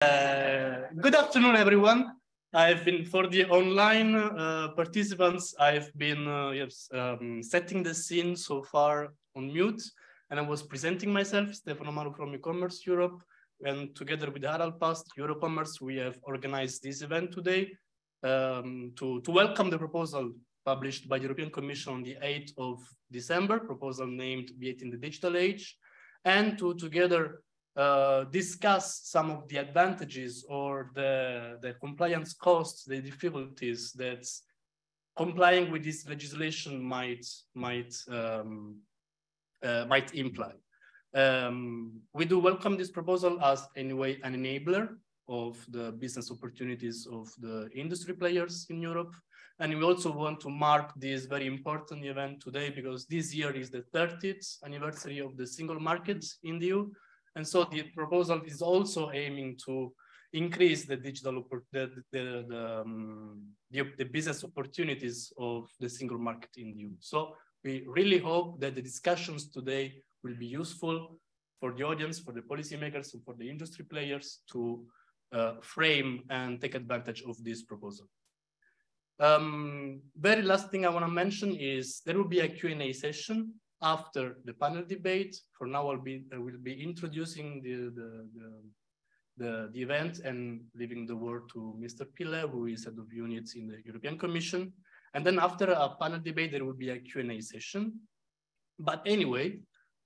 Good afternoon, everyone. I've been for the online participants. I've been setting the scene so far on mute, and I was presenting myself, Stefano Maru from Ecommerce Europe, and together with Harald Past, EuroCommerce, we have organized this event today to welcome the proposal published by the European Commission on the 8th of December, proposal named VAT in the Digital Age, and to together discuss some of the advantages or the compliance costs, the difficulties that complying with this legislation might imply. We do welcome this proposal as anyway an enabler of the business opportunities of the industry players in Europe. And we also want to mark this very important event today because this year is the 30th anniversary of the single market in the EU. And so the proposal is also aiming to increase the digital, the business opportunities of the single market in the EU. So we really hope that the discussions today will be useful for the audience, for the policymakers, and for the industry players to frame and take advantage of this proposal. Very last thing I want to mention is there will be a Q&A session after the panel debate. For now, I will be introducing the event and leaving the word to Mr. Pille, who is head of units in the European Commission. And then after a panel debate, there will be a Q&A session. But anyway,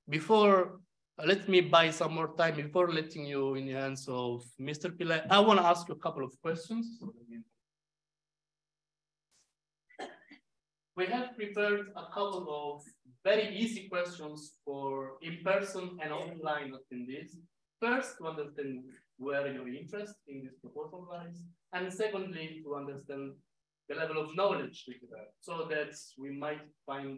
before, let me buy some more time before letting you in the hands of Mr. Pille. I want to ask you a couple of questions. We have prepared a couple of very easy questions for in-person and online attendees. First, to understand where your interest in this proposal lies, and secondly, to understand the level of knowledge that you have, so that we might find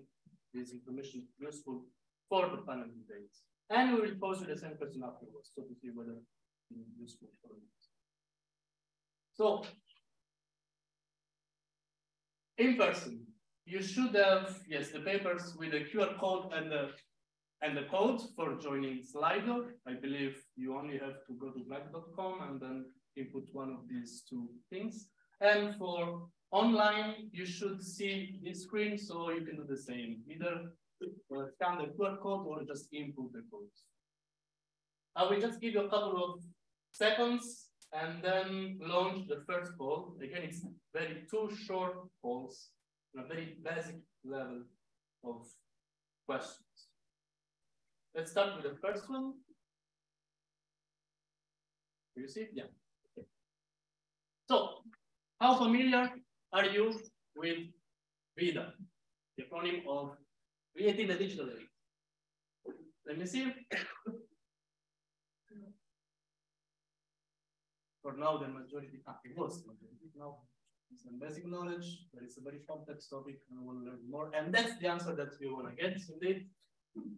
this information useful for the panel debates. And we will pose you the same question afterwards, so to see whether it's useful for you. So, in person, you should have, yes, the papers with the QR code and the code for joining Slido. I believe you only have to go to black.com and then input one of these two things. And for online, you should see this screen, so you can do the same. Either scan the QR code or just input the codes. I will just give you a couple of seconds and then launch the first poll. Again, it's two short polls. A very basic level of questions. Let's start with the first one. Do you see it? Yeah. Okay. So, how familiar are you with VIDA, the acronym of VAT in the Digital Age? Let me see. For now, the majority, most majority now. Some basic knowledge, but it's a very complex topic and I want to learn more. And that's the answer that we want to get, indeed.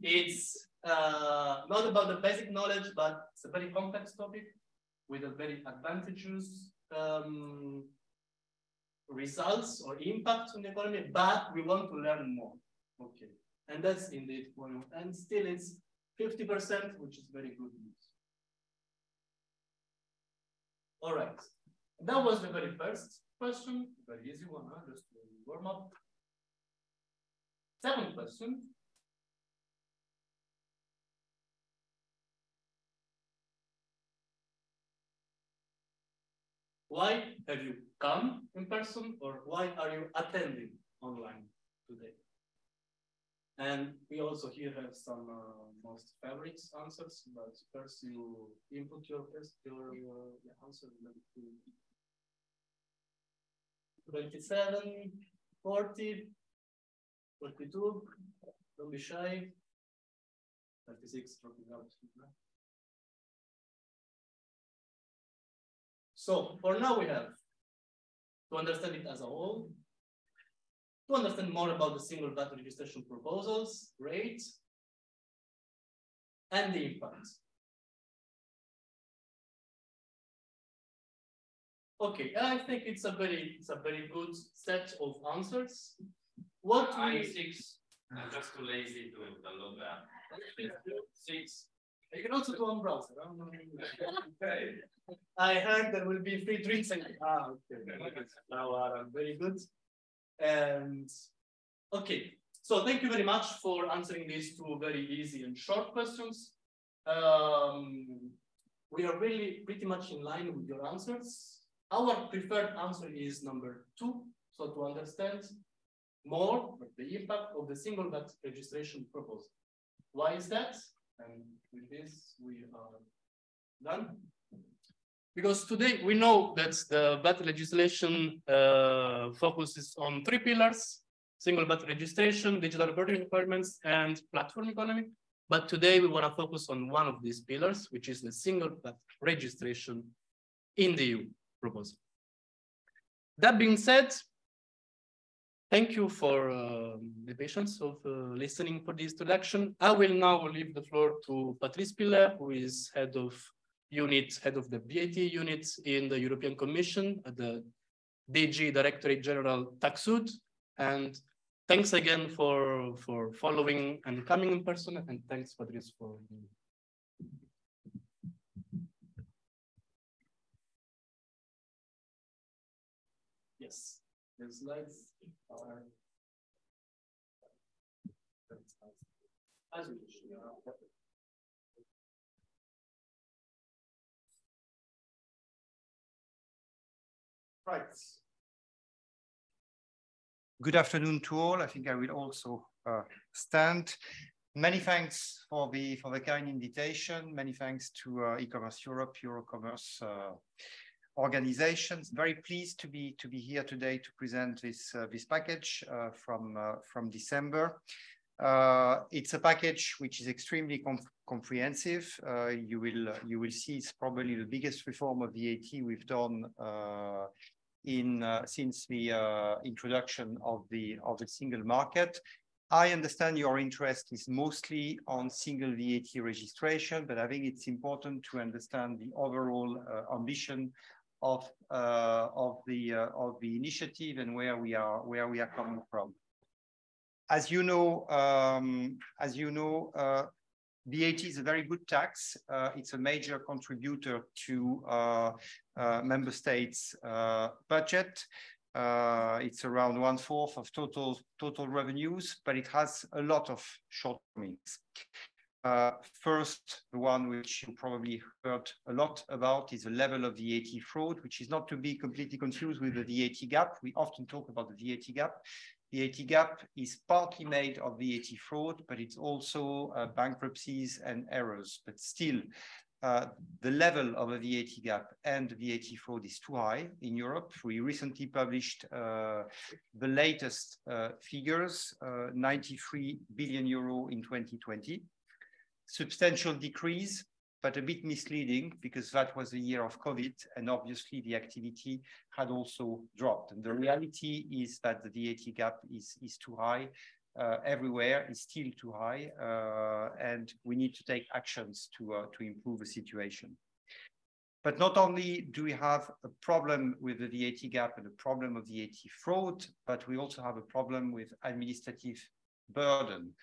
It's not about the basic knowledge, but it's a very complex topic with a very advantageous results or impact on the economy, but we want to learn more. Okay. And that's indeed one. And still it's 50%, which is very good news. All right. That was the very first question, very easy one, huh? Just to warm up. Second question. Why have you come in person, or why are you attending online today? And we also here have some most favorite answers, but first you input your answer. 27, 40, 42, don't be shy. 36, dropping out. So for now we have to understand it as a whole, to understand more about the single VAT registration proposals, rates, and the impact. Okay, I think it's a very good set of answers. I'm 6. I'm just too lazy to download that. 6. You can also do on browser. Okay. I heard there will be free drinks. Okay. Now, very good. And okay, so thank you very much for answering these two very easy and short questions. We are really pretty much in line with your answers. Our preferred answer is number 2. So to understand more the impact of the single VAT registration proposal. Why is that? And with this, we are done. Because today we know that the VAT legislation focuses on 3 pillars: single VAT registration, digital reporting requirements, and platform economy. But today we want to focus on one of these pillars, which is the single VAT registration in the EU proposal. That being said, thank you for the patience of listening for this introduction. I will now leave the floor to Patrice Piller, who is head of the VAT unit in the European Commission at the DG Directorate General Taxud. And thanks again for following and coming in person. And thanks, Patrice, for. Yes, the slides are as we wish. Right. Good afternoon to all. I think I will also stand. Many thanks for the kind invitation. Many thanks to Ecommerce Europe, EuroCommerce organizations. Very pleased to be here today to present this package from December. It's a package which is extremely comprehensive. You will see it's probably the biggest reform of VAT we've done since the introduction of the single market. I understand your interest is mostly on single VAT registration, but I think it's important to understand the overall ambition of the initiative and where we are coming from. As you know, VAT is a very good tax. It's a major contributor to member states' budget. It's around 1/4 of total revenues, but it has a lot of shortcomings. First, the one which you probably heard a lot about is the level of VAT fraud, which is not to be completely confused with the VAT gap. We often talk about the VAT gap. The VAT gap is partly made of VAT fraud, but it's also bankruptcies and errors. But still, the level of a VAT gap and VAT fraud is too high in Europe. We recently published the latest figures, 93 billion euro in 2020. Substantial decrease, but a bit misleading because that was the year of COVID, and obviously the activity had also dropped. And the reality is that the VAT gap is too high everywhere, is still too high, and we need to take actions to improve the situation. But not only do we have a problem with the VAT gap and a problem of VAT fraud, but we also have a problem with administrative burden.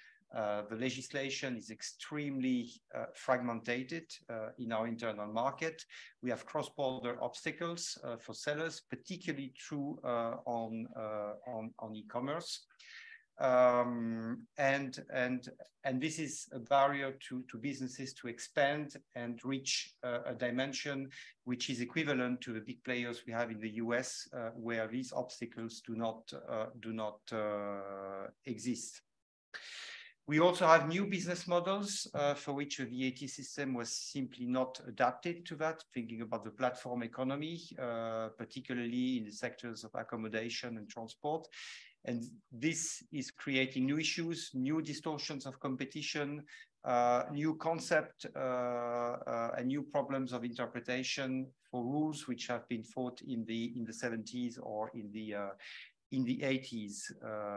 The legislation is extremely fragmented in our internal market. We have cross-border obstacles for sellers, particularly true on e-commerce. And this is a barrier to businesses to expand and reach a dimension which is equivalent to the big players we have in the US, where these obstacles do not exist. We also have new business models for which a VAT system was simply not adapted to that, thinking about the platform economy, particularly in the sectors of accommodation and transport. And this is creating new issues, new distortions of competition, new concept and new problems of interpretation for rules which have been fought in the 70s or in the 80s.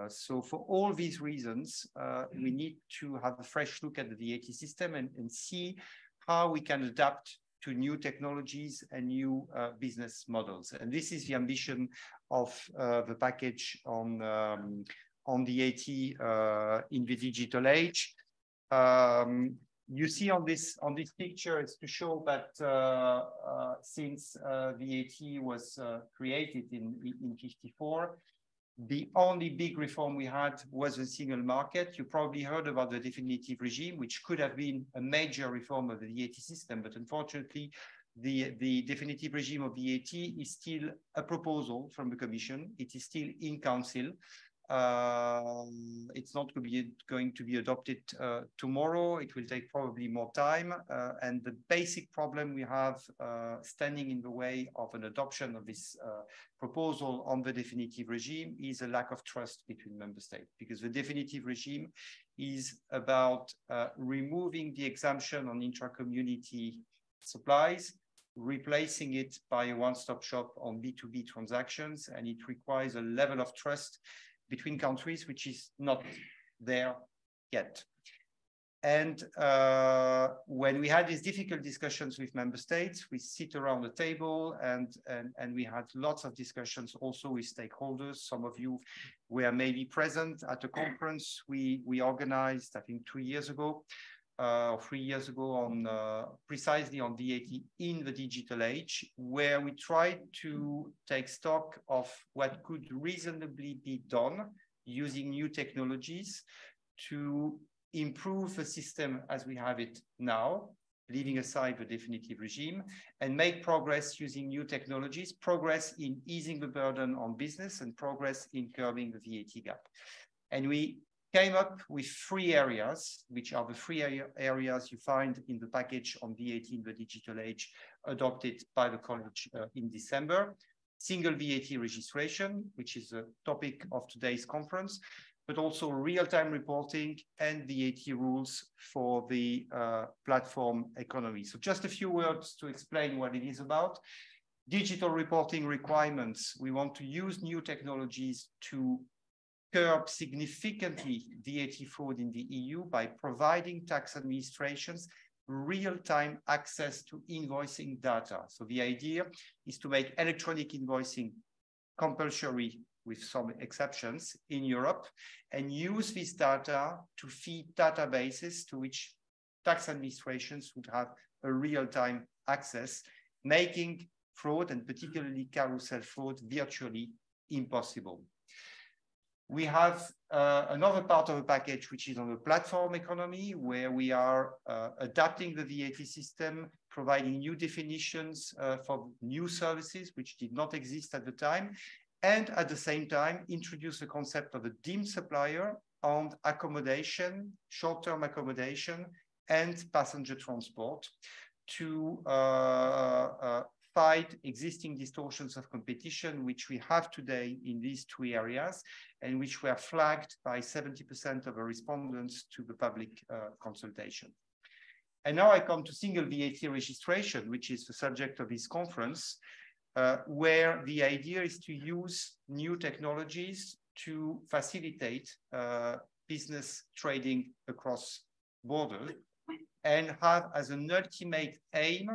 So for all these reasons, we need to have a fresh look at the VAT system and see how we can adapt to new technologies and new business models. And this is the ambition of the package on VAT in the digital age. You see on this picture, it's to show that since VAT was created in 54, the only big reform we had was a single market. You probably heard about the definitive regime, which could have been a major reform of the VAT system, but unfortunately, the definitive regime of VAT is still a proposal from the Commission. It is still in Council. It's not going to be adopted tomorrow. It will take probably more time. And the basic problem we have standing in the way of an adoption of this proposal on the definitive regime is a lack of trust between member states, because the definitive regime is about removing the exemption on intra-community supplies, replacing it by a one-stop shop on B2B transactions, and it requires a level of trust between countries which is not there yet. And when we had these difficult discussions with member states, we sit around the table and we had lots of discussions also with stakeholders. Some of you were maybe present at a conference we organized, I think 2 years ago, or 3 years ago, on precisely on VAT in the digital age, where we tried to take stock of what could reasonably be done using new technologies to improve the system as we have it now, leaving aside the definitive regime, and make progress using new technologies, progress in easing the burden on business, and progress in curbing the VAT gap. And we came up with 3 areas, which are the 3 areas you find in the package on VAT in the digital age adopted by the college in December. Single VAT registration, which is the topic of today's conference, but also real-time reporting and VAT rules for the platform economy. So just a few words to explain what it is about. Digital reporting requirements. We want to use new technologies to curb significantly VAT fraud in the EU by providing tax administrations real-time access to invoicing data. So the idea is to make electronic invoicing compulsory with some exceptions in Europe, and use this data to feed databases to which tax administrations would have a real-time access, making fraud, and particularly carousel fraud, virtually impossible. We have another part of the package, which is on the platform economy, where we are adapting the VAT system, providing new definitions for new services, which did not exist at the time, and at the same time, introduce the concept of a deemed supplier on accommodation, short-term accommodation, and passenger transport to fight existing distortions of competition, which we have today in these 3 areas, and which were flagged by 70% of the respondents to the public consultation. And now I come to single VAT registration, which is the subject of this conference, where the idea is to use new technologies to facilitate business trading across borders, and have as an ultimate aim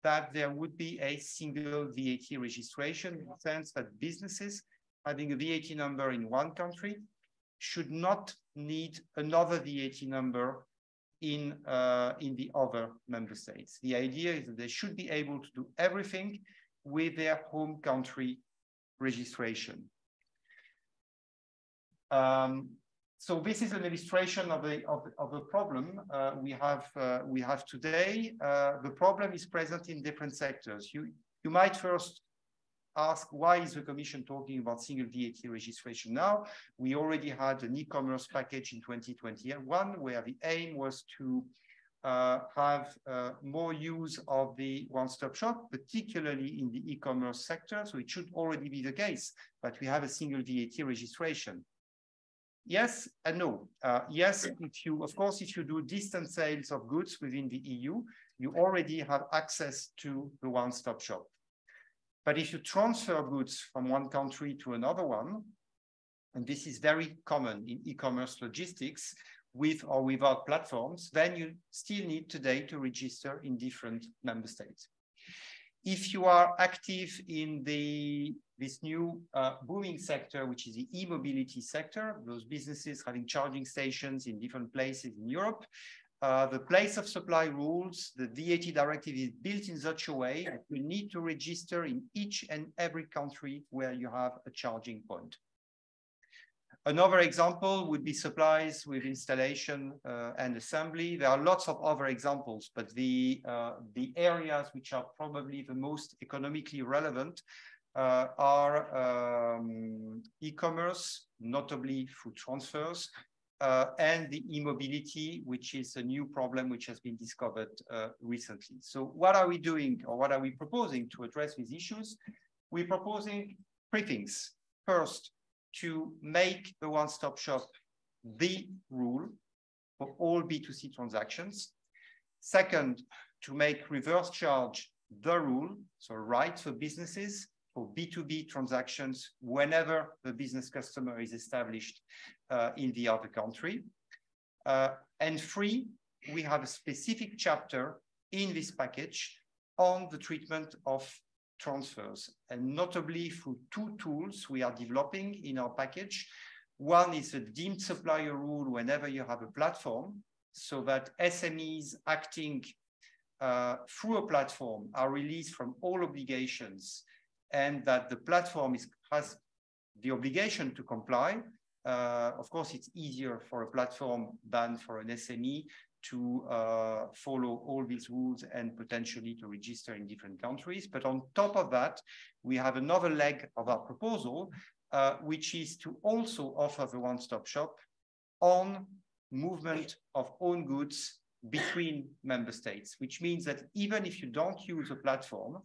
that there would be a single VAT registration, in the sense that businesses having a VAT number in one country should not need another VAT number in the other member states. The idea is that they should be able to do everything with their home country registration. So this is an illustration of a problem we have today. The problem is present in different sectors. You might first ask, why is the Commission talking about single VAT registration now? We already had an e-commerce package in 2021, where the aim was to have more use of the one-stop shop, particularly in the e-commerce sector. So it should already be the case, but we have a single VAT registration. Yes and no. Yes, if you do distance sales of goods within the EU, you already have access to the one-stop shop. But if you transfer goods from one country to another one, and this is very common in e-commerce logistics, with or without platforms, then you still need today to register in different member states. If you are active in this new booming sector, which is the e-mobility sector, those businesses having charging stations in different places in Europe, the place of supply rules, the VAT directive is built in such a way that you need to register in each and every country where you have a charging point. Another example would be supplies with installation and assembly. There are lots of other examples, but the areas which are probably the most economically relevant are e-commerce, notably food transfers, and the e-mobility, which is a new problem which has been discovered recently. So what are we doing, or what are we proposing to address these issues? We're proposing three things. First, to make the one-stop shop the rule for all B2C transactions. Second, to make reverse charge the rule, so right for businesses for B2B transactions whenever the business customer is established in the other country. And three, we have a specific chapter in this package on the treatment of transfers, and notably through two tools we are developing in our package. One is a deemed supplier rule whenever you have a platform, so that SMEs acting through a platform are released from all obligations, and that the platform has the obligation to comply. Of course, it's easier for a platform than for an SME to follow all these rules and potentially to register in different countries. But on top of that, we have another leg of our proposal, which is to also offer the one-stop shop on movement of own goods between member states, which means that even if you don't use a platform,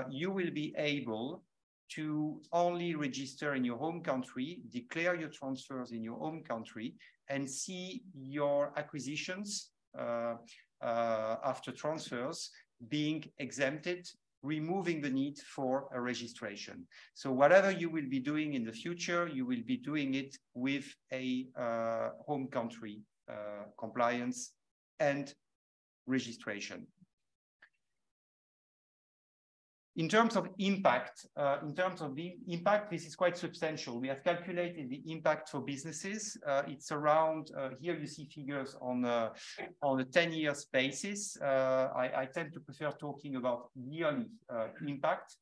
you will be able to only register in your home country, declare your transfers in your home country, and see your acquisitions after transfers being exempted, removing the need for a registration. So whatever you will be doing in the future, you will be doing it with a home country compliance and registration. In terms of impact, this is quite substantial. We have calculated the impact for businesses. It's around, here you see figures on a 10-year basis. I tend to prefer talking about yearly impact.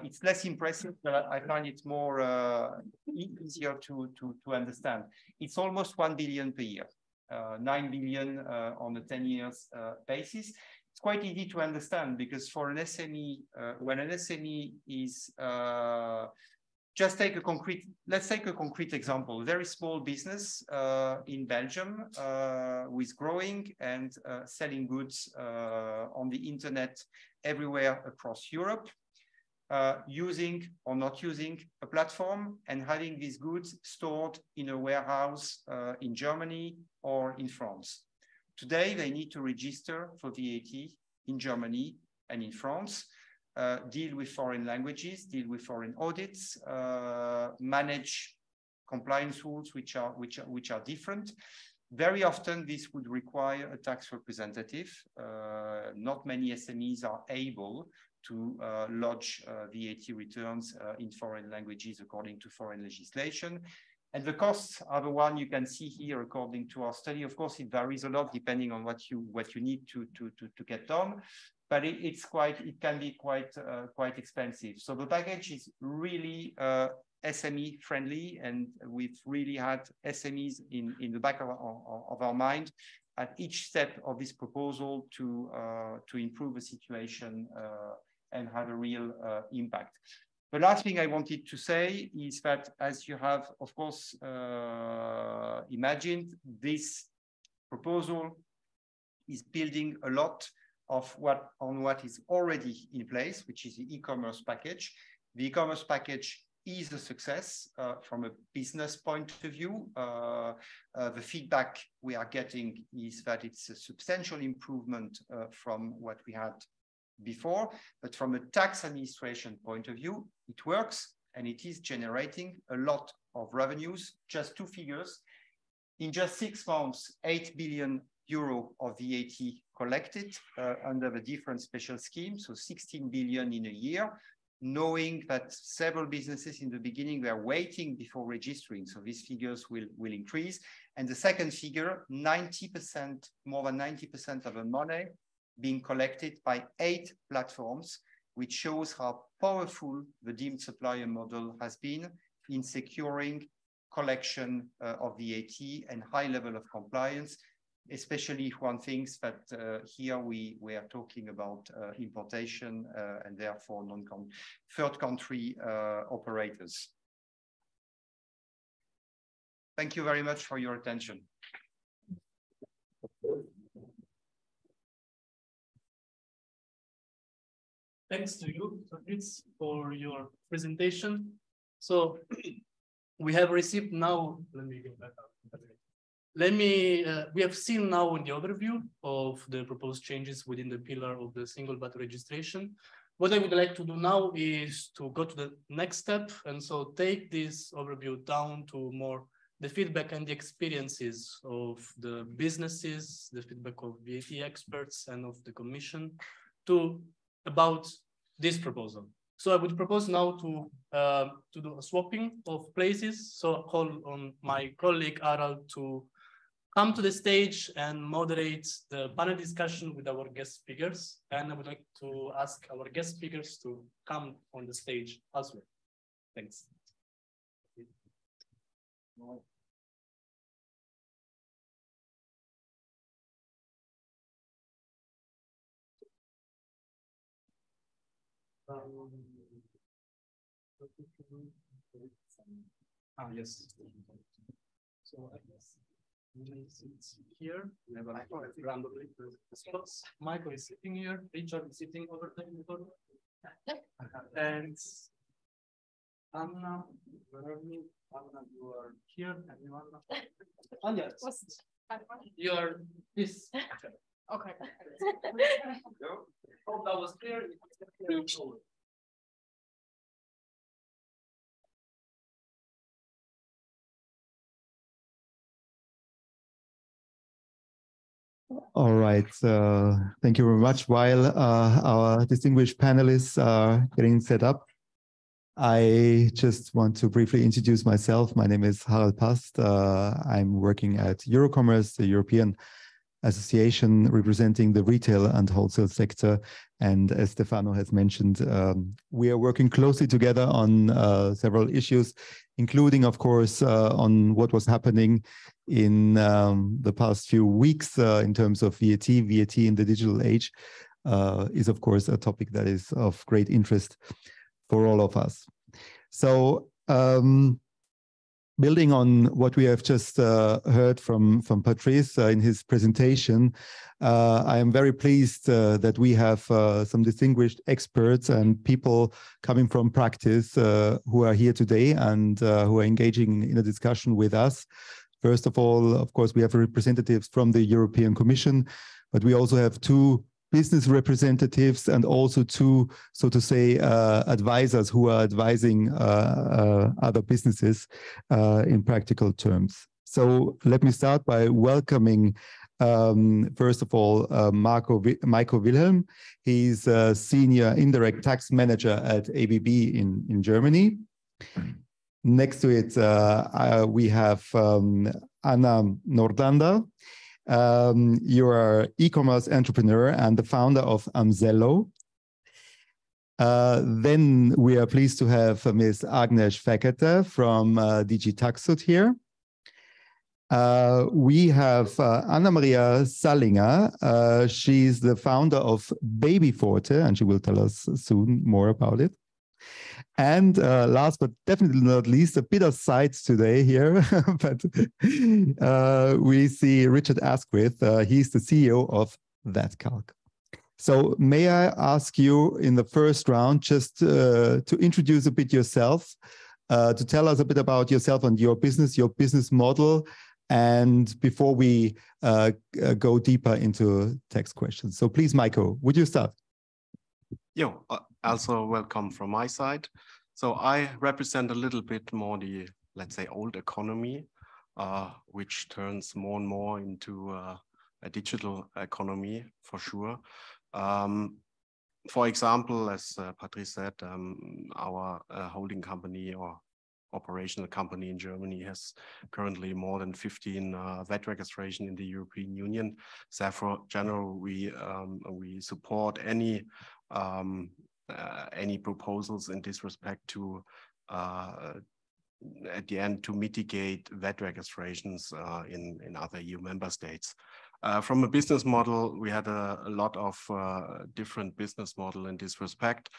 It's less impressive, but I find it more easier to understand. It's almost 1 billion per year, 9 billion on a 10 years basis. It's quite easy to understand because for an SME, when an SME is, let's take a concrete example. Very small business in Belgium who is growing and selling goods on the internet everywhere across Europe, using or not using a platform and having these goods stored in a warehouse in Germany or in France. Today, they need to register for VAT in Germany and in France, deal with foreign languages, deal with foreign audits, manage compliance rules which are different. Very often, this would require a tax representative. Not many SMEs are able to lodge VAT returns in foreign languages according to foreign legislation. And the costs are the one you can see here according to our study. Of course, it varies a lot depending on what you need to get done, but it can be quite expensive. So the package is really SME friendly, and we've really had SMEs in the back of our mind at each step of this proposal to improve the situation and have a real impact. The last thing I wanted to say is that, as you have, of course, imagined, this proposal is building a lot of what is already in place, which is the e-commerce package. The e-commerce package is a success from a business point of view. The feedback we are getting is that it's a substantial improvement from what we had before, but from a tax administration point of view, it works and it is generating a lot of revenues. Just two figures. In just 6 months, 8 billion euro of VAT collected under the different special schemes, so 16 billion in a year. knowing that several businesses in the beginning were waiting before registering. So these figures will increase. And the second figure, 90%, more than 90% of the money being collected by 8 platforms, which shows how powerful the deemed supplier model has been in securing collection of VAT and high level of compliance, especially if one thinks that here we are talking about importation and therefore third country operators. Thank you very much for your attention. Thanks to you, Fritz, for your presentation. So we have received now, let me get back up. We have seen now in the overview of the proposed changes within the pillar of the single VAT registration. What I would like to do now is to go to the next step, and so take this overview down to more the feedback and the experiences of the businesses, the feedback of VAT experts and of the Commission about this proposal. So I would propose now to do a swapping of places. So I'll call on my colleague Harald to come to the stage and moderate the panel discussion with our guest speakers. And I would like to ask our guest speakers to come on the stage as well. Thanks. Yes. So I guess it's here. Randomly. Michael is sitting here. Richard is sitting over there. And Anna, where are you? Anna, you are here. And you are Anya, you are this. Okay. Hope that was clear. All right. Thank you very much. While our distinguished panelists are getting set up, I just want to briefly introduce myself. My name is Harald Past. I'm working at EuroCommerce, the European association representing the retail and wholesale sector. And as Stefano has mentioned, we are working closely together on several issues, including, of course, on what was happening in the past few weeks in terms of VAT. VAT in the digital age is, of course, a topic that is of great interest for all of us. So, building on what we have just heard from Patrice in his presentation, I am very pleased that we have some distinguished experts and people coming from practice who are here today and who are engaging in a discussion with us. First of all, of course, we have representatives from the European Commission, but we also have 2 business representatives and also 2, so to say, advisors who are advising other businesses in practical terms. So let me start by welcoming, first of all, Michael Wilhelm. He's a senior indirect tax manager at ABB in Germany. Next to it, we have Anna Nordlander. You are e-commerce entrepreneur and the founder of Amzello. Then we are pleased to have Ms. Agnes Fekete from DG Taxud here. We have Anna Maria Salinger. She's the founder of Baby Forte, and she will tell us soon more about it. And last but definitely not least, a bit of sides today here, but we see Richard Asquith. He's the CEO of VATCalc. So may I ask you in the first round just to introduce a bit yourself, to tell us a bit about yourself and your business model, and before we go deeper into text questions. So please, Michael, would you start? Yo, also welcome from my side. So I represent a little bit more the, let's say, old economy, which turns more and more into a digital economy for sure. For example, as Patrice said, our holding company or operational company in Germany has currently more than 15 VAT registration in the European Union. Therefore, generally, we support any proposals in this respect to at the end to mitigate VAT registrations in other EU member states. From a business model, we had a lot of different business model in this respect.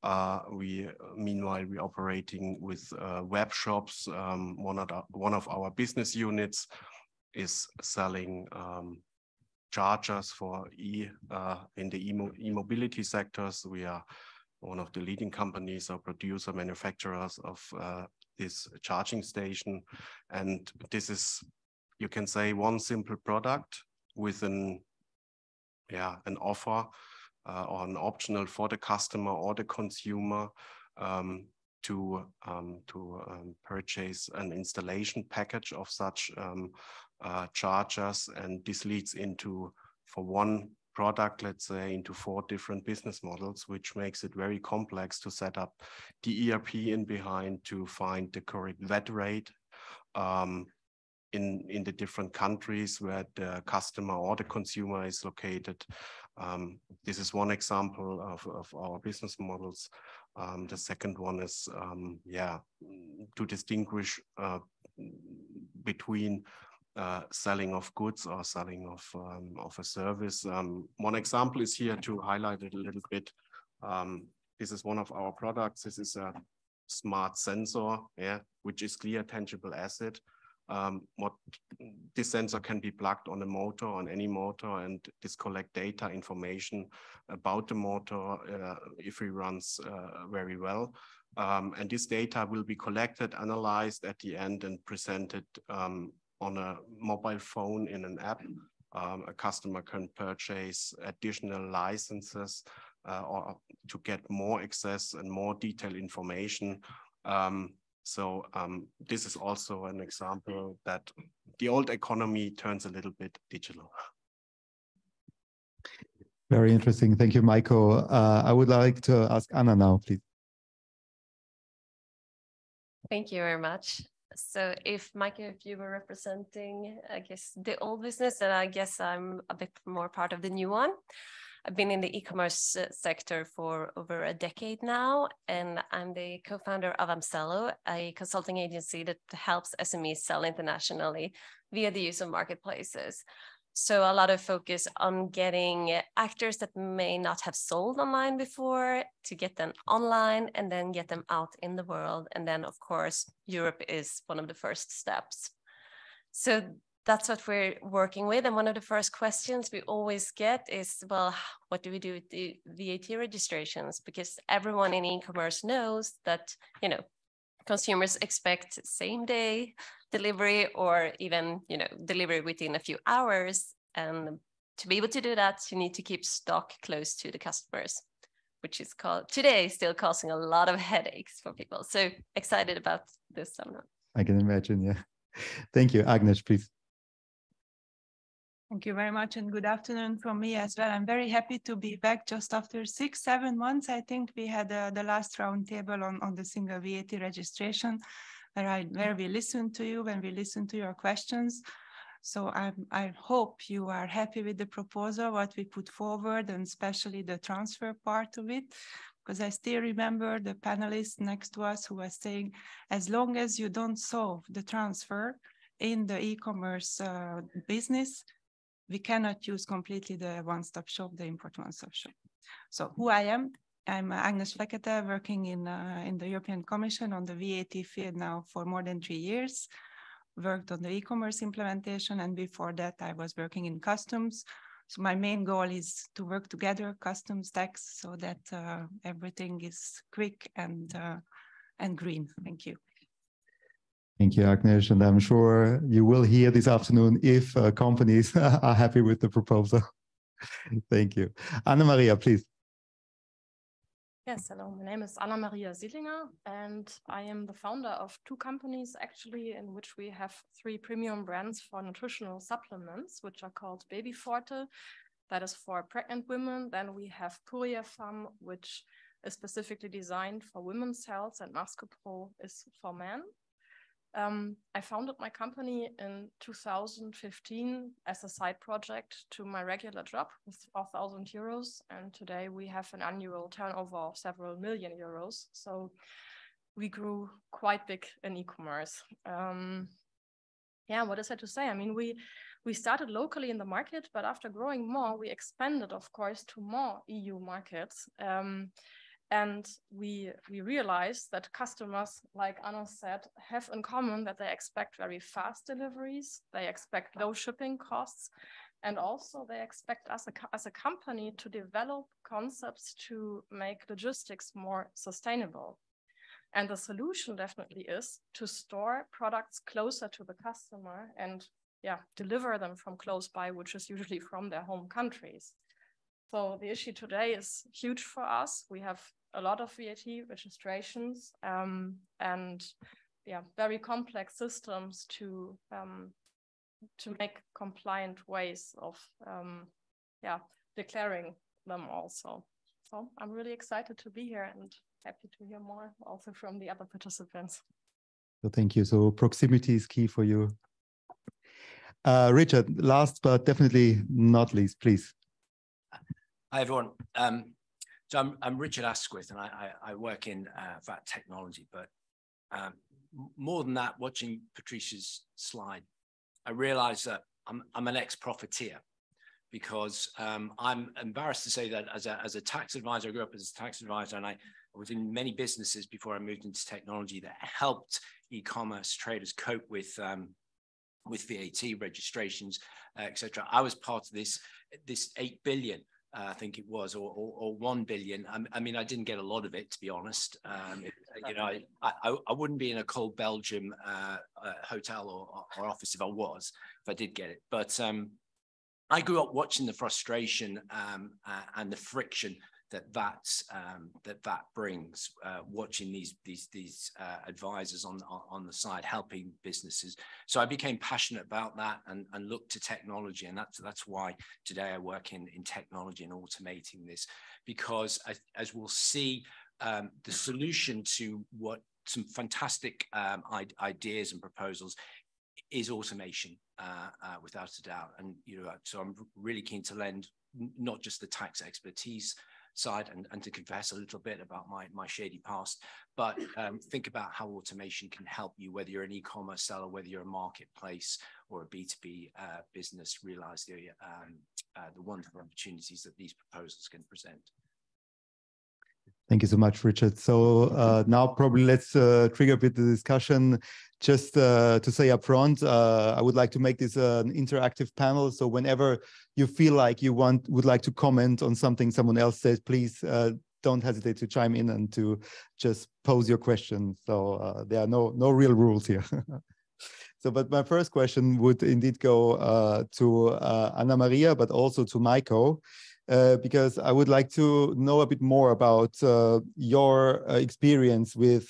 Meanwhile, we're operating with web shops. One of our business units is selling chargers for in the e-mobility sectors. We are one of the leading companies or producer manufacturers of this charging station. And this is, you can say, one simple product with an offer or an optional for the customer or the consumer to purchase an installation package of such chargers. And this leads into, for one product, let's say, into 4 different business models, which makes it very complex to set up the ERP in behind, to find the correct VAT rate in the different countries where the customer or the consumer is located. This is one example of our business models. The second one is, to distinguish between selling of goods or selling of a service. One example is here to highlight it a little bit. This is one of our products. This is a smart sensor, which is clear tangible asset. This sensor can be plugged on a motor, on any motor, and this collect data information about the motor if it runs very well. And this data will be collected, analyzed at the end, and presented on a mobile phone in an app. A customer can purchase additional licenses or to get more access and more detailed information. This is also an example that the old economy turns a little bit digital. Very interesting. Thank you, Michael. I would like to ask Anna now, please. Thank you very much. So if Michael, if you were representing, I guess, the old business, then I guess I'm a bit more part of the new one. I've been in the e-commerce sector for over a decade now, and I'm the co-founder of Amcello, a consulting agency that helps SMEs sell internationally via the use of marketplaces. So a lot of focus on getting actors that may not have sold online before to get them online and then get them out in the world. And then, of course, Europe is one of the first steps. So that's what we're working with. And one of the first questions we always get is, well, what do we do with the VAT registrations? Because everyone in e-commerce knows that, you know, consumers expect same day delivery or even, you know, delivery within a few hours. And to be able to do that, you need to keep stock close to the customers, which is today still causing a lot of headaches for people. So excited about this summer. I can imagine, yeah. Thank you. Agnes, please. Thank you very much, and good afternoon from me as well. I'm very happy to be back just after 6-7 months. I think we had the last roundtable on the single VAT registration, where we listened to you, when we listened to your questions. So I hope you are happy with the proposal, what we put forward, and especially the transfer part of it, because I still remember the panelist next to us who was saying, as long as you don't solve the transfer in the e-commerce business, we cannot use completely the one-stop shop, the import one-stop shop. So who I am, I'm Agnes Fekete, working in the European Commission on the VAT field now for more than 3 years, worked on the e-commerce implementation, and before that I was working in customs. So my main goal is to work together, customs, tax, so that everything is quick and green. Thank you. Thank you, Agnes. And I'm sure you will hear this afternoon if companies are happy with the proposal. Thank you. Anna-Maria, please. Yes, hello. My name is Anna-Maria Selinger, and I am the founder of 2 companies, actually, in which we have 3 premium brands for nutritional supplements, which are called Baby Forte that is for pregnant women. Then we have Courier Femme, which is specifically designed for women's health, and Masque Pro is for men. I founded my company in 2015 as a side project to my regular job with 4,000 euros. And today we have an annual turnover of several million euros. So we grew quite big in e-commerce. Yeah, what is there to say? I mean, we started locally in the market, but after growing more, we expanded, of course, to more EU markets. And we realized that customers, like Anna said, have in common that they expect very fast deliveries, they expect low shipping costs, and also they expect us as a company to develop concepts to make logistics more sustainable. And the solution definitely is to store products closer to the customer and deliver them from close by, which is usually from their home countries. So the issue today is huge for us. We have a lot of VAT registrations and very complex systems to make compliant ways of declaring them also. So I'm really excited to be here and happy to hear more also from the other participants. So thank you. So proximity is key for you. Richard, last but definitely not least, please. Hi, everyone. So I'm Richard Asquith, and I work in VAT technology. But more than that, watching Patricia's slide, I realized that I'm an ex-profiteer, because I'm embarrassed to say that as a tax advisor, I grew up as a tax advisor, and I was in many businesses before I moved into technology that helped e-commerce traders cope with VAT registrations, etc. I was part of this 8 billion. I think it was, or 1 billion. I mean, I didn't get a lot of it, to be honest. You know, I wouldn't be in a cold Belgium hotel or office if I did get it. But I grew up watching the frustration and the friction that brings, watching these advisors on the side helping businesses. So I became passionate about that and looked to technology, and that's why today I work in technology and automating this, because as we'll see, the solution to what some fantastic ideas and proposals is automation, without a doubt. And so I'm really keen to lend not just the tax expertise side and to confess a little bit about my shady past, but think about how automation can help you, whether you're an e-commerce seller, whether you're a marketplace or a B2B business, realize the wonderful opportunities that these proposals can present. Thank you so much, Richard. So now probably let's trigger a bit the discussion. Just to say up front, I would like to make this an interactive panel. So whenever you feel like you would like to comment on something someone else says, please don't hesitate to chime in and to just pose your question. So there are no real rules here. So, but my first question would indeed go to Anna Maria, but also to Maiko. Because I would like to know a bit more about your experience with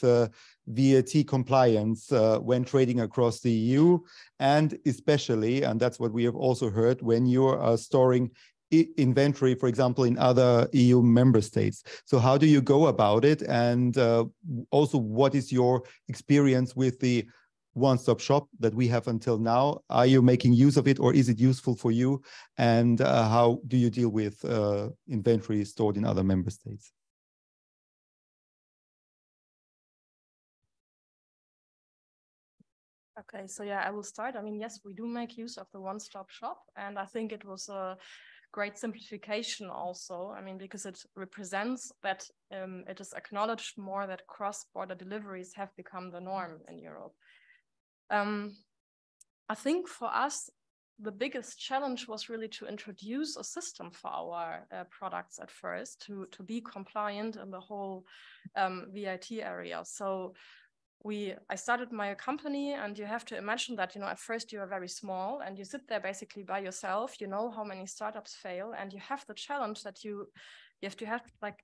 VAT compliance when trading across the EU, and especially, and that's what we have also heard, when you are storing inventory, for example, in other EU member states. So how do you go about it? And also, what is your experience with the one-stop shop that we have until now? Are you making use of it, or is it useful for you? And how do you deal with inventory stored in other member states? Okay, so yeah, I will start. I mean, yes, we do make use of the one-stop shop, and I think it was a great simplification also. I mean, because it represents that it is acknowledged more that cross-border deliveries have become the norm in Europe. I think for us, the biggest challenge was really to introduce a system for our products at first to be compliant in the whole VAT area. So I started my company, and you have to imagine that, at first you are very small and you sit there basically by yourself. You know how many startups fail, and you have the challenge that you have to have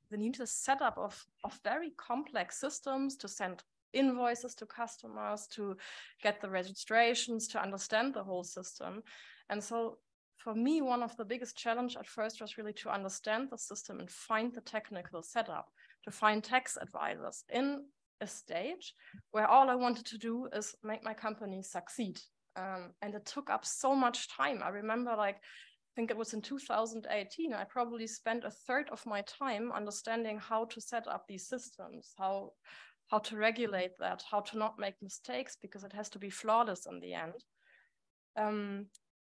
the need to set up of very complex systems to send invoices to customers, to get the registrations, to understand the whole system. And so for me, one of the biggest challenge at first was really to understand the system and find the technical setup, to find tax advisors in a stage where all I wanted to do is make my company succeed. And it took up so much time. I remember, like, I think it was in 2018, I probably spent a third of my time understanding how to set up these systems, how to regulate that, how to not make mistakes, because it has to be flawless in the end.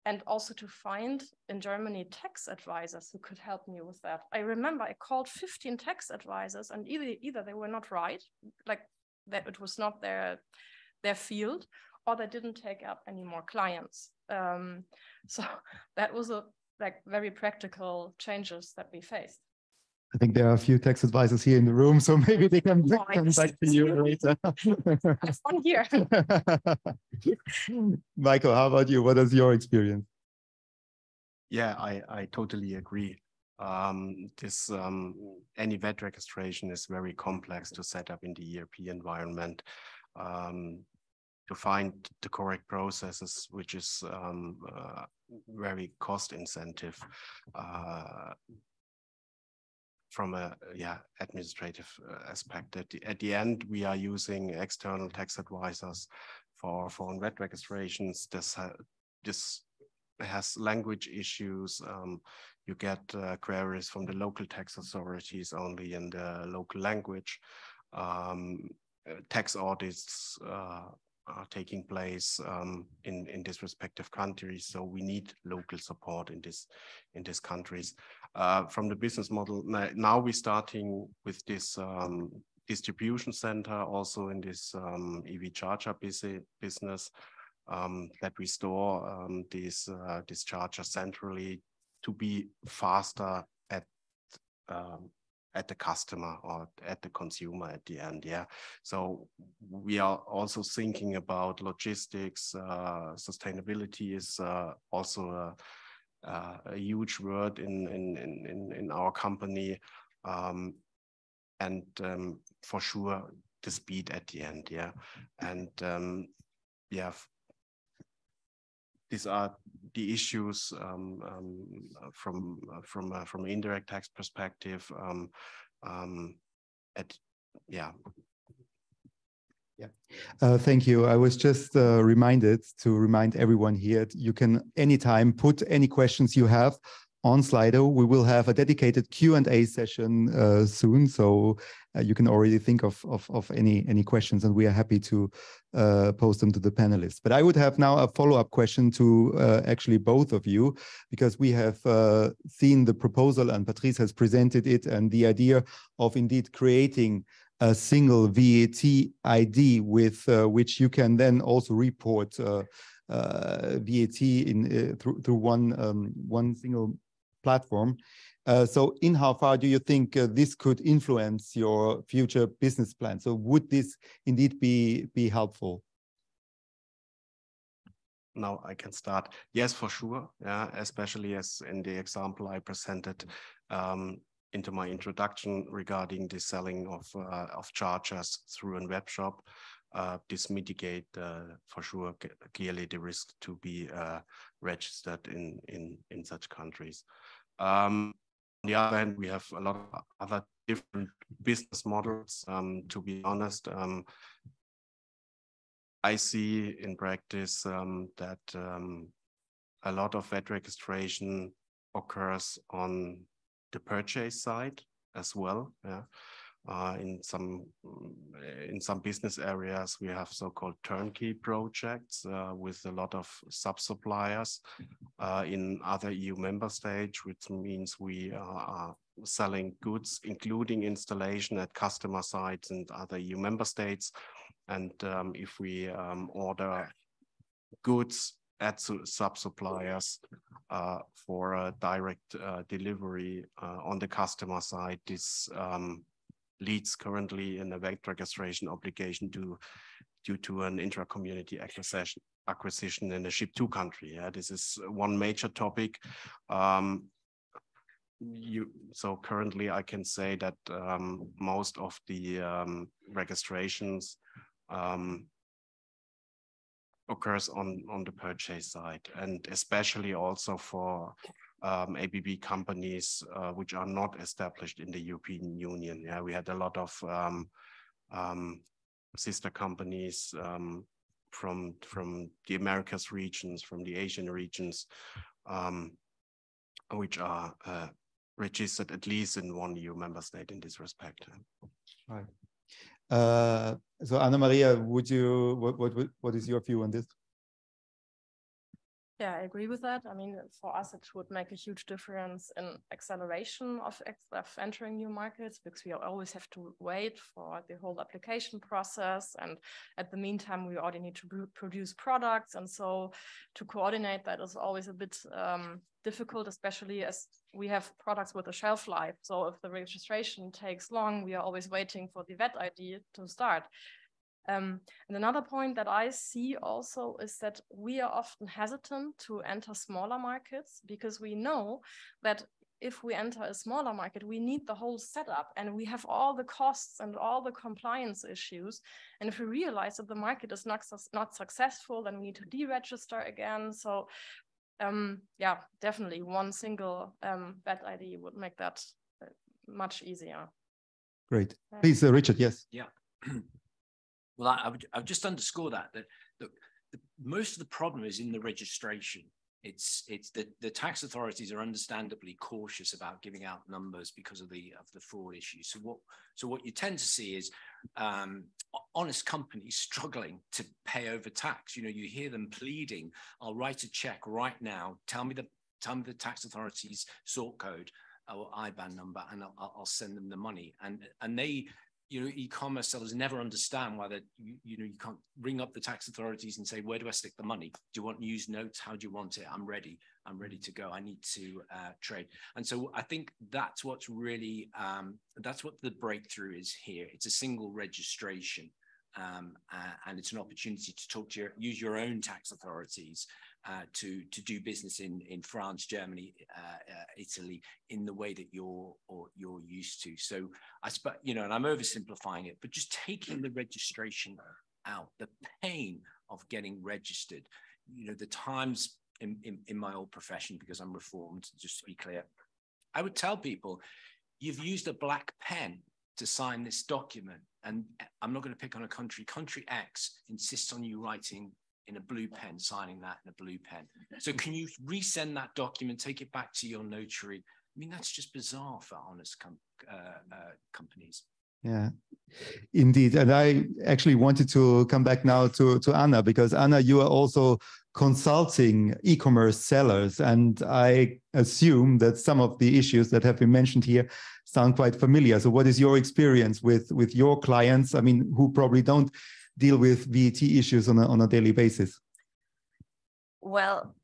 And also to find in Germany tax advisors who could help me with that. I remember I called 15 tax advisors, and either they were not right, like that it was not their field, or they didn't take up any more clients. So that was like very practical changes that we faced. I think there are a few tax advisors here in the room, so maybe they can come back to you later. Have fun here. Michael, how about you? What is your experience? Yeah, I totally agree. Any VAT registration is very complex to set up in the ERP environment. To find the correct processes, which is very cost incentive from a administrative aspect. At the end, we are using external tax advisors for VAT registrations. This has language issues. You get queries from the local tax authorities only in the local language. Tax audits are taking place in these respective countries, so we need local support in these countries. From the business model, now we're starting with this distribution center, also in this EV charger business, that we store these chargers centrally to be faster at the customer or at the consumer at the end. Yeah. So we are also thinking about logistics. Sustainability is also a huge word in our company. And for sure the speed at the end. Yeah. And yeah, these are the issues from an indirect tax perspective. Thank you. I was just reminded to remind everyone here, you can anytime put any questions you have on Slido. We will have a dedicated Q&A session soon, so you can already think of any questions, and we are happy to post them to the panelists. But I would have now a follow-up question to actually both of you, because we have seen the proposal and Patrice has presented it, and the idea of indeed creating a single VAT ID with which you can then also report VAT through one single platform. So in how far do you think this could influence your future business plan? So would this indeed be helpful? Now I can start. Yes, for sure. Yeah, especially as in the example I presented into my introduction regarding the selling of chargers through a web shop. This mitigate for sure clearly the risk to be registered in such countries. On the other hand, we have a lot of other different business models. To be honest, I see in practice that a lot of VAT registration occurs on the purchase side as well. Yeah. In some business areas, we have so-called turnkey projects with a lot of sub-suppliers in other EU member states, which means we are selling goods, including installation at customer sites and other EU member states. And if we order goods at sub-suppliers for a direct delivery on the customer side, this leads currently in a VAT registration obligation due to an intra-community acquisition in a ship-to country. Yeah, this is one major topic. So currently I can say that most of the registrations occurs on the purchase side, and especially also for ABB companies which are not established in the European Union. Yeah, we had a lot of sister companies from the Americas regions, from the Asian regions, which are registered at least in one EU member state in this respect. Right. So Anna Maria, would you, what is your view on this? Yeah, I agree with that. I mean, for us, it would make a huge difference in acceleration of entering new markets, because we always have to wait for the whole application process. And at the meantime, we already need to produce products. And so to coordinate that is always a bit difficult, especially as we have products with a shelf life. So if the registration takes long, we are always waiting for the VAT ID to start. And another point that I see also is that we are often hesitant to enter smaller markets, because we know that if we enter a smaller market, we need the whole setup and we have all the costs and all the compliance issues. And if we realize that the market is not successful, then we need to deregister again. So yeah, definitely one single VAT ID would make that much easier. Great. Please, Richard, yes. Yeah. Well, I would just underscore that most of the problem is in the registration. It's the tax authorities are understandably cautious about giving out numbers because of the fraud issues. So what you tend to see is honest companies struggling to pay over tax. You know, you hear them pleading, "I'll write a check right now. Tell me the tax authorities' sort code or IBAN number, and I'll send them the money." And they, you know, e-commerce sellers never understand why you can't ring up the tax authorities and say, "Where do I stick the money? Do you want news notes? How do you want it? I'm ready to go. I need to trade." And so I think that's what's really, that's what the breakthrough is here. It's a single registration, and it's an opportunity to talk to use your own tax authorities to do business in France, Germany, Italy, in the way that you're used to. So I suppose, you know, and I'm oversimplifying it, but just taking the registration out, the pain of getting registered, you know, the times in my old profession, because I'm reformed, just to be clear, I would tell people, you've used a black pen to sign this document, and I'm not going to pick on a country X insists on you writing in a blue pen, signing that in a blue pen. So can you resend that document, take it back to your notary? I mean, that's just bizarre for honest companies. Yeah, indeed. And I actually wanted to come back now to Anna, because Anna, you are also consulting e-commerce sellers. And I assume that some of the issues that have been mentioned here sound quite familiar. So what is your experience with your clients? I mean, who probably don't deal with VAT issues on a daily basis? Well,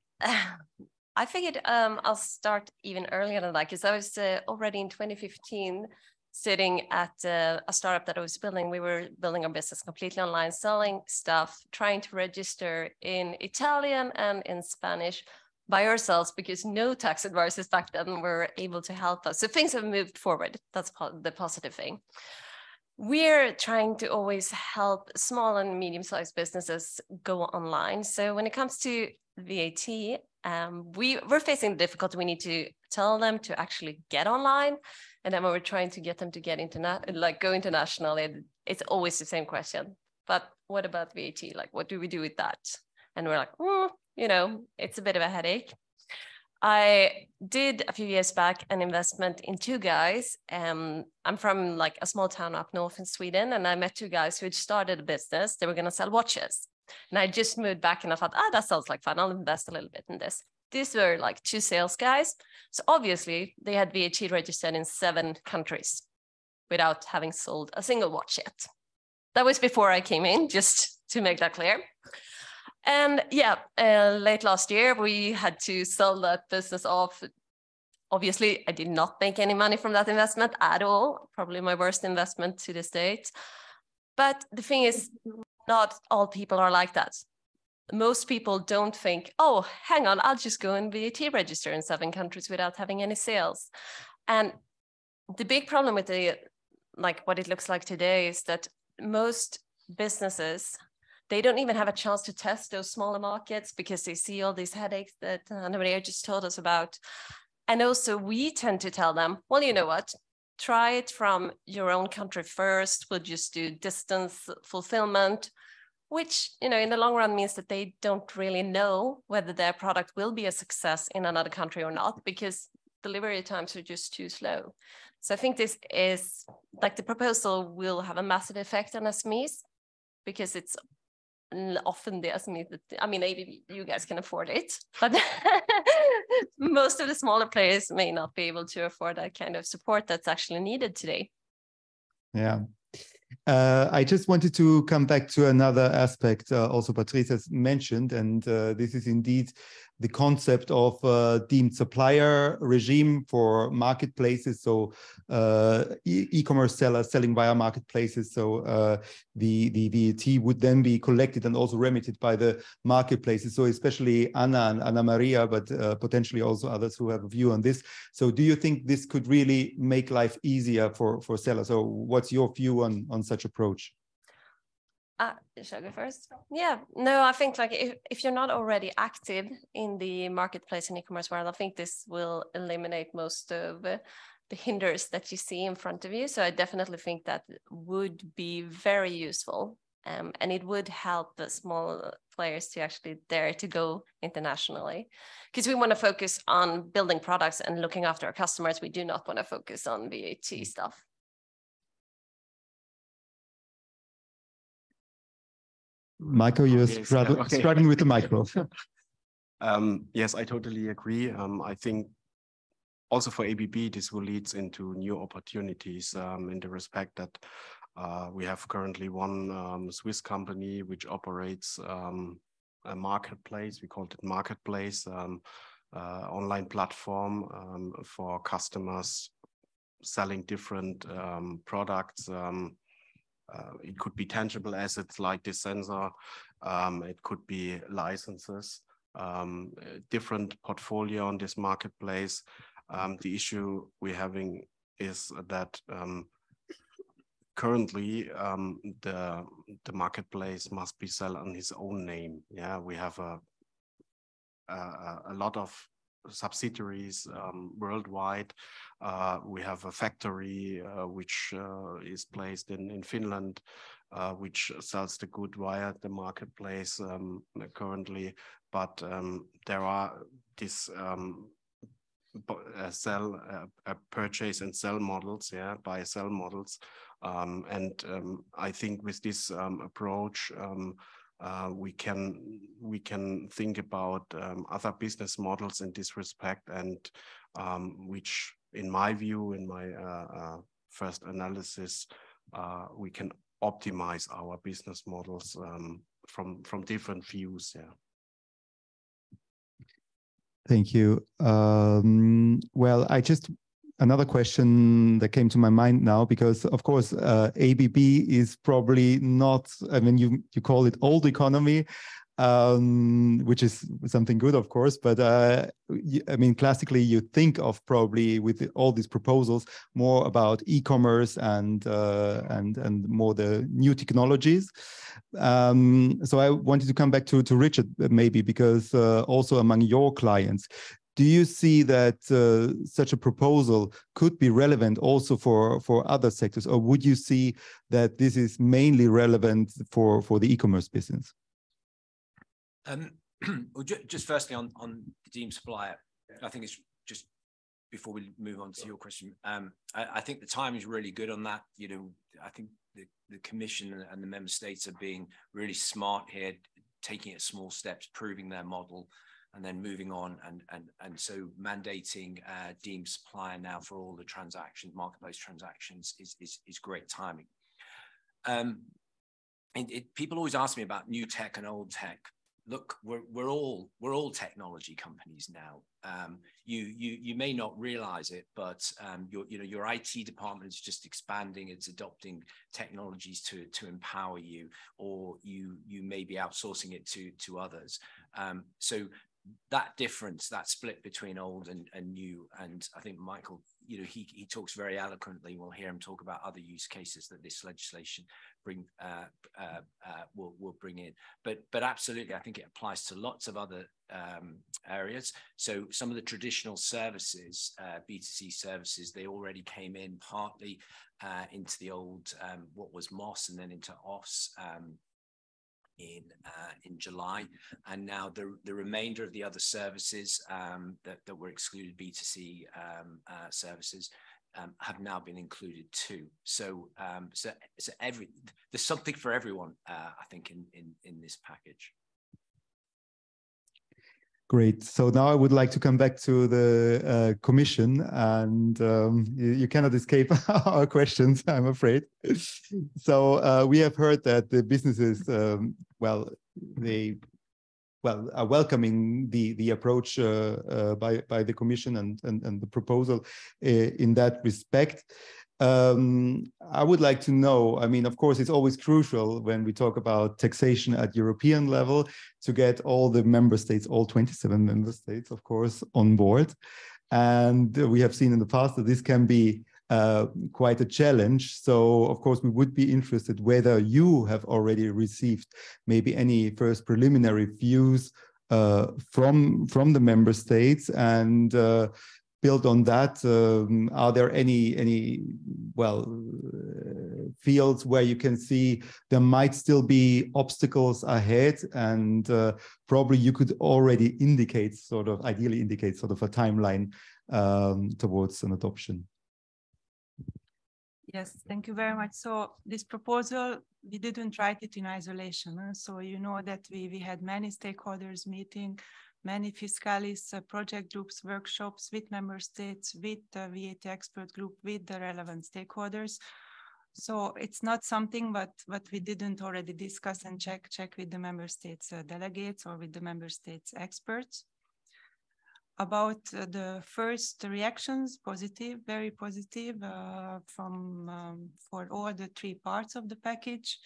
I figured I'll start even earlier than that, because I was already in 2015 sitting at a startup that I was building. We were building our business completely online, selling stuff, trying to register in Italian and in Spanish by ourselves, because no tax advisors back then were able to help us. So things have moved forward. That's the positive thing. We're trying to always help small and medium-sized businesses go online. So when it comes to VAT, we're facing the difficulty. We need to tell them to actually get online, and then when we're trying to get them to get go international, it's always the same question. But what about VAT? Like, what do we do with that? And we're like, you know, it's a bit of a headache. I did a few years back an investment in two guys. I'm from like a small town up north in Sweden, and I met two guys who had started a business. They were going to sell watches. And I just moved back and I thought, that sounds like fun. I'll invest a little bit in this. These were like two sales guys. So obviously they had VAT registered in 7 countries without having sold a single watch yet. That was before I came in, just to make that clear. And yeah, late last year, we had to sell that business off. Obviously, I did not make any money from that investment at all. Probably my worst investment to this date. But the thing is, not all people are like that. Most people don't think, oh, hang on, I'll just go and VAT register in 7 countries without having any sales. And the big problem with what it looks like today is that most businesses, They don't even have a chance to test those smaller markets because they see all these headaches that Anna Maria just told us about. And also we tend to tell them, well, you know what, try it from your own country first. We'll just do distance fulfillment, which, you know, in the long run means that they don't really know whether their product will be a success in another country or not, because delivery times are just too slow. So I think this is, like, the proposal will have a massive effect on SMEs, because it's often the SMEs that, I mean, maybe you guys can afford it, but most of the smaller players may not be able to afford that kind of support that's actually needed today. Yeah. I just wanted to come back to another aspect also Patrice has mentioned, and this is indeed the concept of deemed supplier regime for marketplaces. So e-commerce sellers selling via marketplaces. So the VAT would then be collected and also remitted by the marketplaces. So especially Anna and Anna Maria, but potentially also others who have a view on this. So do you think this could really make life easier for sellers? So what's your view on such approach? Shall I go first? Yeah, no, I think, like, if you're not already active in the marketplace and e-commerce world, I think this will eliminate most of the hinders that you see in front of you. So I definitely think that would be very useful, and it would help the small players to actually dare to go internationally, because we want to focus on building products and looking after our customers. We do not want to focus on VAT stuff. Michael, you're struggling with the micro. Yes, I totally agree. I think also for ABB, this will lead into new opportunities in the respect that we have currently one Swiss company which operates a marketplace. We called it Marketplace, online platform for customers selling different products. It could be tangible assets like this sensor. It could be licenses, different portfolio on this marketplace. The issue we're having is that currently the marketplace must be sold on his own name. Yeah, we have a lot of subsidiaries worldwide. We have a factory which is placed in Finland, which sells the good via the marketplace currently. But there are this purchase and sell models, yeah, buy sell models, and I think with this approach. We can think about other business models in this respect, and which, in my view, in my first analysis, we can optimize our business models from different views. Yeah. Thank you. Well, another question that came to my mind now, because of course, ABB is probably not, I mean, you call it old economy, which is something good, of course, but I mean, classically you think of probably with all these proposals more about e-commerce and more the new technologies. So I wanted to come back to Richard maybe, because also among your clients, do you see that such a proposal could be relevant also for other sectors, or would you see that this is mainly relevant for the e-commerce business? Well, just firstly on the deemed supplier, I think it's just before we move on to your question. I think the time is really good on that. You know, I think the Commission and the member states are being really smart here, taking it small steps, proving their model, and then moving on, and so mandating deemed supplier now for all the transactions, marketplace transactions, is great timing. People always ask me about new tech and old tech. Look, we're all technology companies now. You may not realize it, but your IT department is just expanding. It's adopting technologies to empower you, or you may be outsourcing it to others. So that difference, that split between old and new, and I think Michael, he talks very eloquently. We'll hear him talk about other use cases that this legislation will bring in. But absolutely, I think it applies to lots of other areas. So some of the traditional services, B2C services, they already came in partly into the old what was MOS and then into OS. In July, and now the remainder of the other services that were excluded, B2C services, have now been included too. So there's something for everyone, I think, in this package. Great. So now I would like to come back to the Commission, and you cannot escape our questions, I'm afraid. So we have heard that the businesses, they are welcoming the approach by the Commission and the proposal in that respect. I would like to know, I mean, of course, it's always crucial when we talk about taxation at European level to get all the member states, all 27 member states, of course, on board. And we have seen in the past that this can be quite a challenge. So, of course, we would be interested whether you have already received maybe any first preliminary views from the member states, and built on that, are there any fields where you can see there might still be obstacles ahead, and probably you could already indicate, ideally indicate a timeline towards an adoption? Yes, thank you very much. So this proposal, we didn't write it in isolation. So you know that we had many stakeholders meeting, many fiscalis, project groups, workshops with member states, with the VAT expert group, with the relevant stakeholders. So it's not something but we didn't already discuss and check with the member states delegates or with the member states experts. About the first reactions, positive, very positive for all the three parts of the package.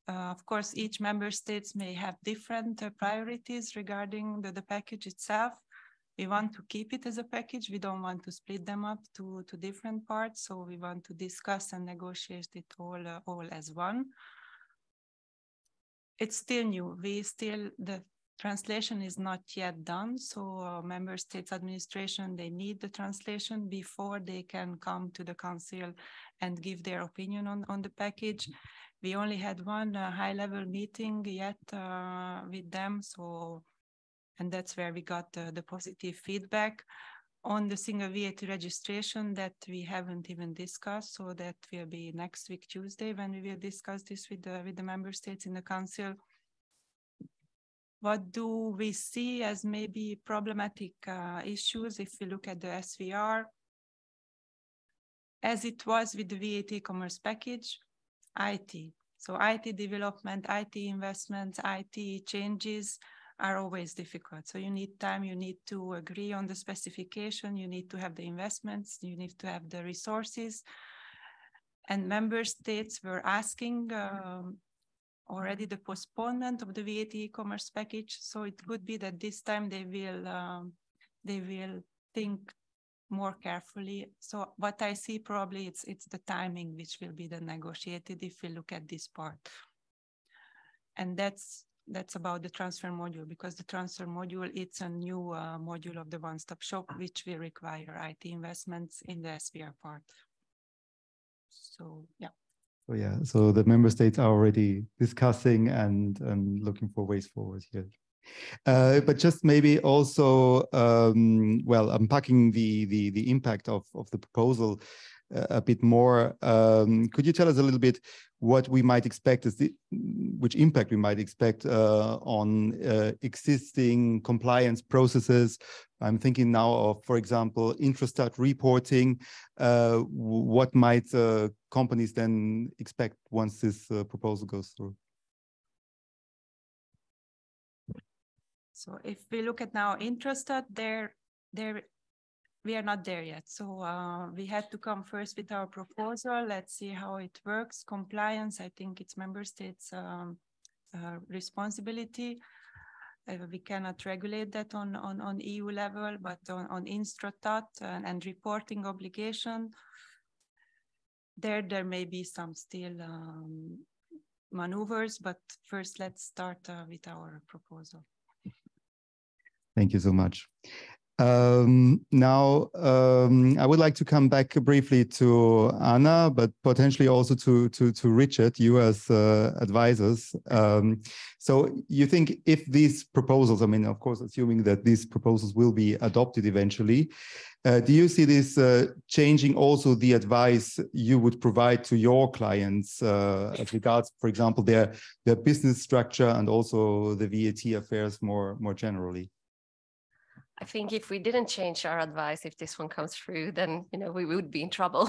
Of course, each member states may have different priorities regarding the package itself. We want to keep it as a package. We don't want to split them up to different parts. So we want to discuss and negotiate it all as one. It's still new. The translation is not yet done. So member states administration, they need the translation before they can come to the council and give their opinion on the package. We only had one high-level meeting yet with them, and that's where we got the positive feedback. On the single VAT registration that we haven't even discussed, so that will be next week, Tuesday, when we will discuss this with the member states in the council. What do we see as maybe problematic issues if we look at the SVR? As it was with the VAT commerce package, IT. So IT development, IT investments, IT changes are always difficult. So you need time, you need to agree on the specification, you need to have the investments, you need to have the resources. And member states were asking already the postponement of the VAT e-commerce package. So it could be that this time they will think more carefully. So what I see probably it's the timing which will be the negotiated if we look at this part. And that's about the transfer module, because the transfer module, it's a new module of the one-stop shop, which will require IT investments in the SVR part. So, yeah. So, yeah, so the member states are already discussing and looking for ways forward here. But just maybe also, unpacking the impact of the proposal a bit more. Could you tell us a little bit what we might expect, which impact we might expect on existing compliance processes? I'm thinking now of, for example, Intrastat reporting. What might companies then expect once this proposal goes through? So if we look at now Intrastat, we are not there yet. So we had to come first with our proposal. Let's see how it works. Compliance, I think it's member states' responsibility. We cannot regulate that on EU level, but on Instratat and reporting obligation, there may be some still maneuvers, but first let's start with our proposal. Thank you so much. Now, I would like to come back briefly to Anna, but potentially also to Richard, you as advisors. So you think if these proposals, I mean, of course, assuming that these proposals will be adopted eventually, do you see this changing also the advice you would provide to your clients as regards, for example, their business structure and also the VAT affairs more generally? I think if we didn't change our advice, if this one comes through, then we would be in trouble.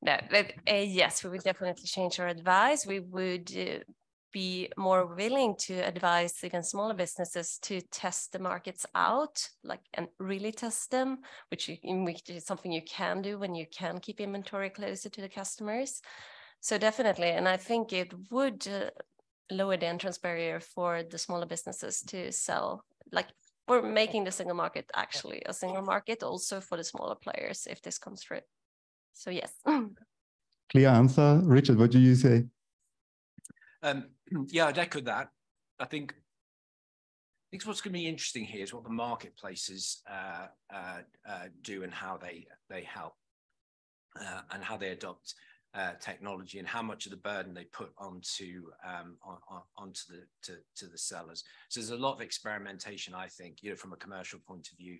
No, but yes, we would definitely change our advice. We would be more willing to advise even smaller businesses to test the markets out, and really test them, which is something you can do when you can keep inventory closer to the customers. So definitely, and I think it would lower the entrance barrier for the smaller businesses to sell, we're making the single market actually a single market also for the smaller players if this comes through. So yes. Clear answer. Richard, what do you say? Yeah, I'd echo that. I think what's going to be interesting here is what the marketplaces do and how they help and how they adopt technology and how much of the burden they put onto the sellers. So there's a lot of experimentation, I think, from a commercial point of view,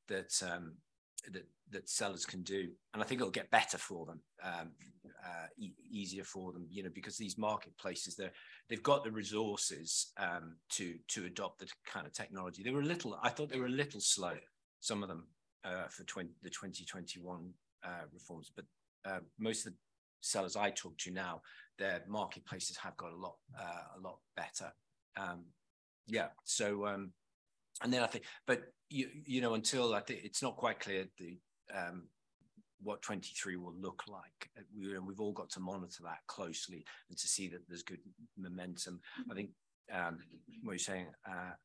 that sellers can do, and I think it'll get better for them, easier for them, because these marketplaces, they've got the resources to adopt the kind of technology. I thought they were a little slow, some of them, for the 2021 reforms, but most of the sellers I talk to now, their marketplaces have got a lot better. Yeah. So, and then I think, but until I think it's not quite clear what 23 will look like. We've all got to monitor that closely and to see that there's good momentum. I think what you're saying,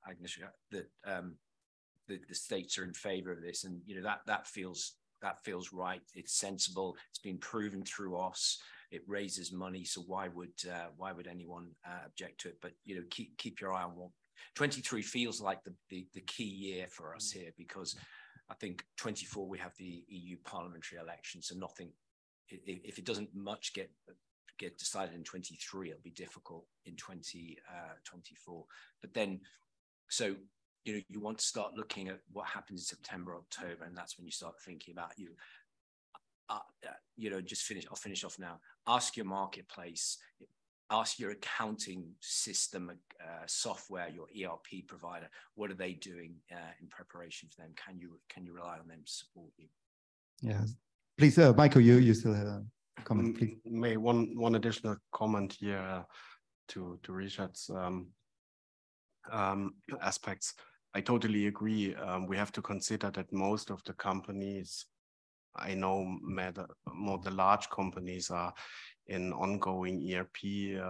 Agnieszka, that the states are in favor of this, and that feels right. It's sensible. It's been proven through OS. It raises money, so why would anyone object to it? But keep your eye on what 23 feels like the key year for us here, because I think 24 we have the EU parliamentary election, so nothing. If it doesn't much get decided in 23, it'll be difficult in 2024. But then, so. You want to start looking at what happens in September, October, and that's when you start thinking about I'll finish off now. Ask your marketplace, ask your accounting system, software, your ERP provider, what are they doing in preparation for them? Can you rely on them to support you? Yeah, please, Michael, you still have a comment, please. May one additional comment here to Richard's aspects. I totally agree. We have to consider that most of the companies, I know more the large companies, are in ongoing ERP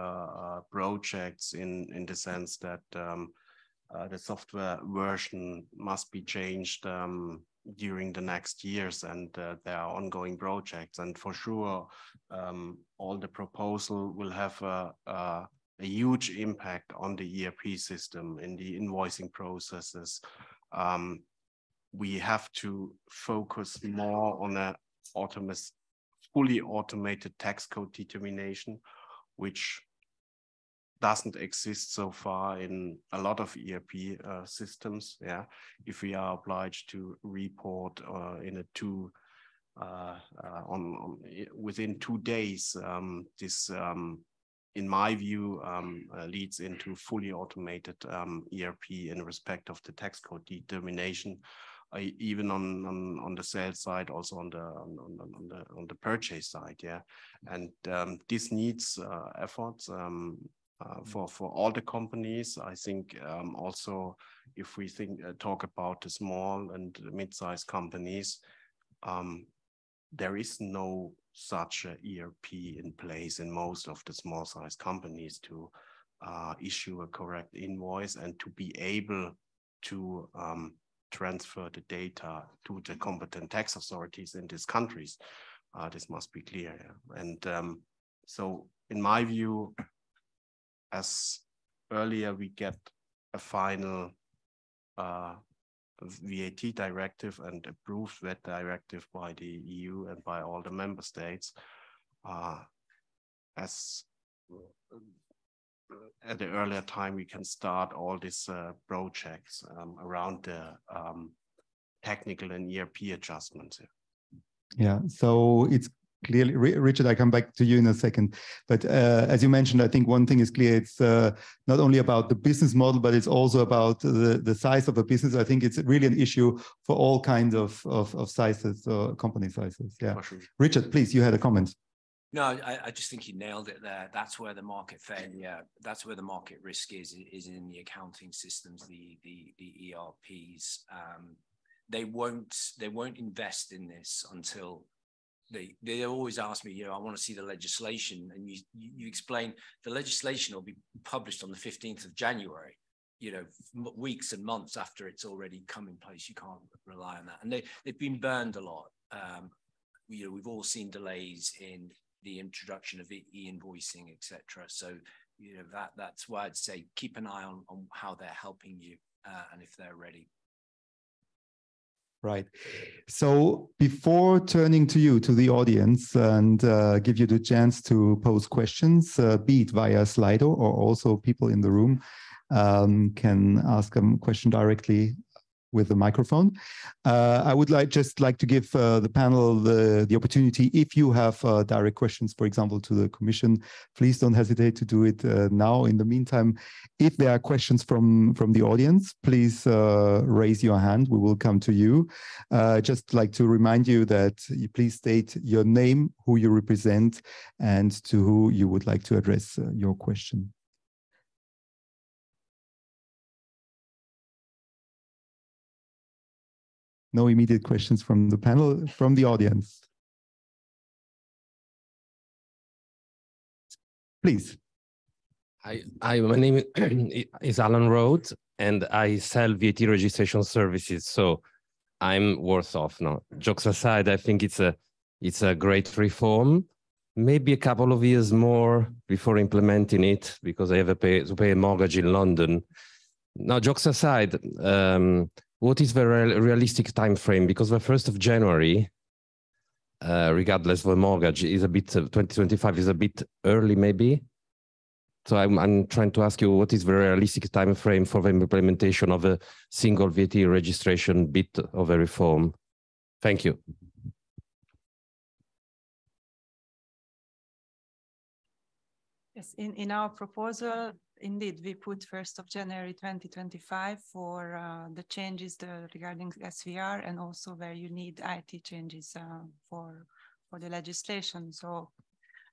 projects in the sense that the software version must be changed during the next years, and there are ongoing projects. And for sure, all the proposal will have a huge impact on the ERP system in the invoicing processes. We have to focus more on a fully automated tax code determination, which doesn't exist so far in a lot of ERP systems. Yeah, if we are obliged to report within 2 days, this in my view, leads into fully automated ERP in respect of the tax code determination, even on the sales side, also on the purchase side. Yeah, and this needs efforts for all the companies. I think also if we talk about the small and mid-sized companies, there is no such a ERP in place in most of the small-sized companies to issue a correct invoice and to be able to transfer the data to the competent tax authorities in these countries. This must be clear. Yeah? And so in my view, as earlier we get a final VAT directive and approved VAT directive by the EU and by all the member states, as at the earlier time we can start all these projects around the technical and ERP adjustments. Yeah, so it's clearly, Richard, I come back to you in a second, but as you mentioned, I think one thing is clear, it's not only about the business model, but it's also about the size of a business. I think it's really an issue for all kinds of sizes, company sizes. Yeah. Sure. Richard, please, you had a comment. No, I just think you nailed it there. That's where the market failure, that's where the market risk is in the accounting systems, the ERPs. They won't invest in this until they always ask me, I want to see the legislation, and you explain the legislation will be published on the 15th of January, weeks and months after it's already come in place. You can't rely on that, and they've been burned a lot. We've all seen delays in the introduction of e-invoicing, etc. So, that's why I'd say keep an eye on how they're helping you and if they're ready. Right. So before turning to you, to the audience, and give you the chance to pose questions, be it via Slido or also people in the room can ask a question directly with the microphone. I would just like to give the panel the opportunity, if you have direct questions, for example, to the Commission, please don't hesitate to do it now. In the meantime, if there are questions from the audience, please raise your hand. We will come to you. Just like to remind you that you please state your name, who you represent, and to who you would like to address your question. No immediate questions from the panel, from the audience. Please. Hi, my name is Alan Rhodes, and I sell VAT registration services, so I'm worse off now. Jokes aside, I think it's a great reform. Maybe a couple of years more before implementing it, because I have to pay a mortgage in London. Now, jokes aside, what is the realistic time frame? Because the 1st of January, regardless of the mortgage, is a bit 2025 is a bit early, maybe. So I'm trying to ask you, what is the realistic time frame for the implementation of a single VAT registration bit of a reform? Thank you. Yes, in our proposal, indeed, we put 1st of January 2025 for the changes regarding SVR, and also where you need IT changes for the legislation. So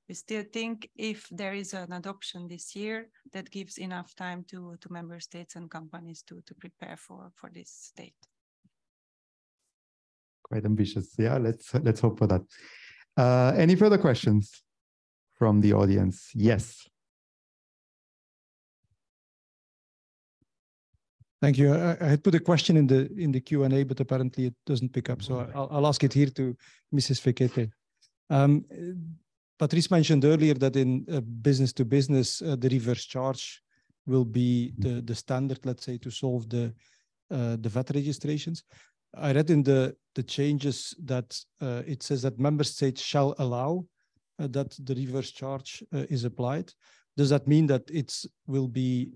we still think if there is an adoption this year, that gives enough time to member states and companies to prepare for this date. Quite ambitious. Yeah, let's hope for that. Any further questions from the audience? Yes. Thank you. I had put a question in the Q&A, but apparently it doesn't pick up. So I'll ask it here to Mrs. Fekete. Patrice mentioned earlier that in business to business, the reverse charge will be the standard, let's say, to solve the VAT registrations. I read in the changes that it says that member states shall allow that the reverse charge is applied. Does that mean that it will be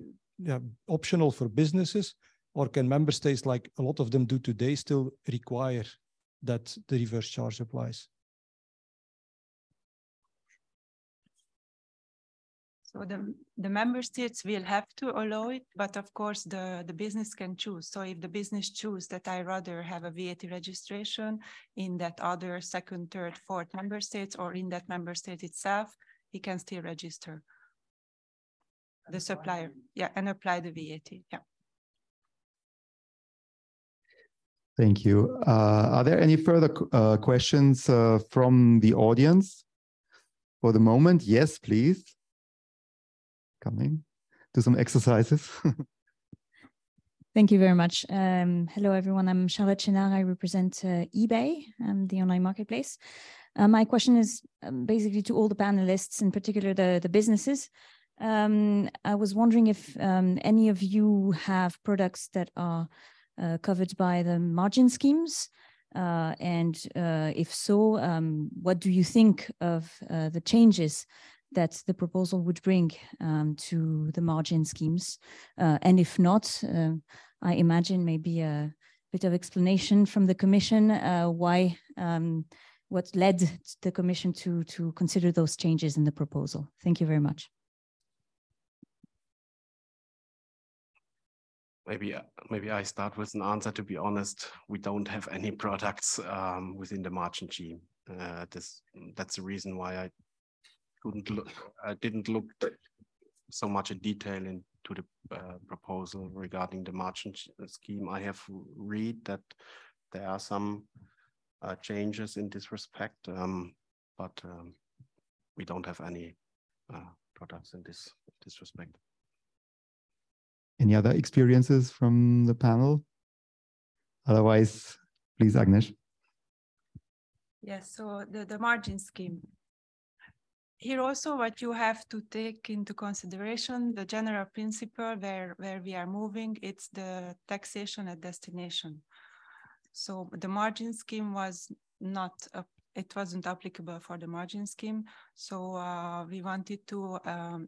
optional for businesses, or can member states, like a lot of them do today, still require that the reverse charge applies? So the member states will have to allow it, but of course the business can choose. So if the business choose that I rather have a VAT registration in that other second, third, fourth member states, or in that member state itself, he can still register the supplier, and apply the VAT. Yeah. Thank you. Are there any further questions from the audience for the moment? Yes, please. Coming. do some exercises. Thank you very much. Hello, everyone. I'm Charlotte Chenard. I represent eBay, the online marketplace. My question is basically to all the panelists, in particular the businesses. I was wondering if any of you have products that are covered by the margin schemes, and if so, what do you think of the changes that the proposal would bring to the margin schemes? And if not, I imagine maybe a bit of explanation from the Commission why, what led the Commission to consider those changes in the proposal. Thank you very much. Maybe I start with an answer. To be honest, we don't have any products within the margin scheme. That's the reason why I didn't look so much in detail into the proposal regarding the margin scheme. I have read that there are some changes in this respect, but we don't have any products in this respect. Any other experiences from the panel? Otherwise, please, Agnes. Yes, so the margin scheme. Here also what you have to take into consideration, the general principle where we are moving, it's the taxation at destination. So the margin scheme was not, it wasn't applicable for the margin scheme. So we wanted to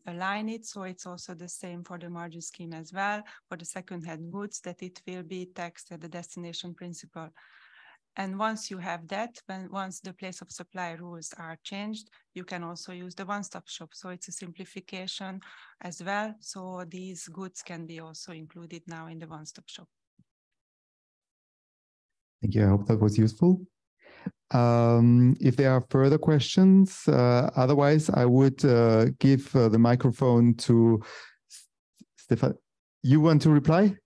align it. So it's also the same for the margin scheme as well, for the second-hand goods, that it will be taxed at the destination principle. And once you have that, once the place of supply rules are changed, you can also use the one-stop shop. So it's a simplification as well. So these goods can be also included now in the one-stop shop. Thank you. I hope that was useful. If there are further questions, otherwise I would give the microphone to Stefan. You want to reply?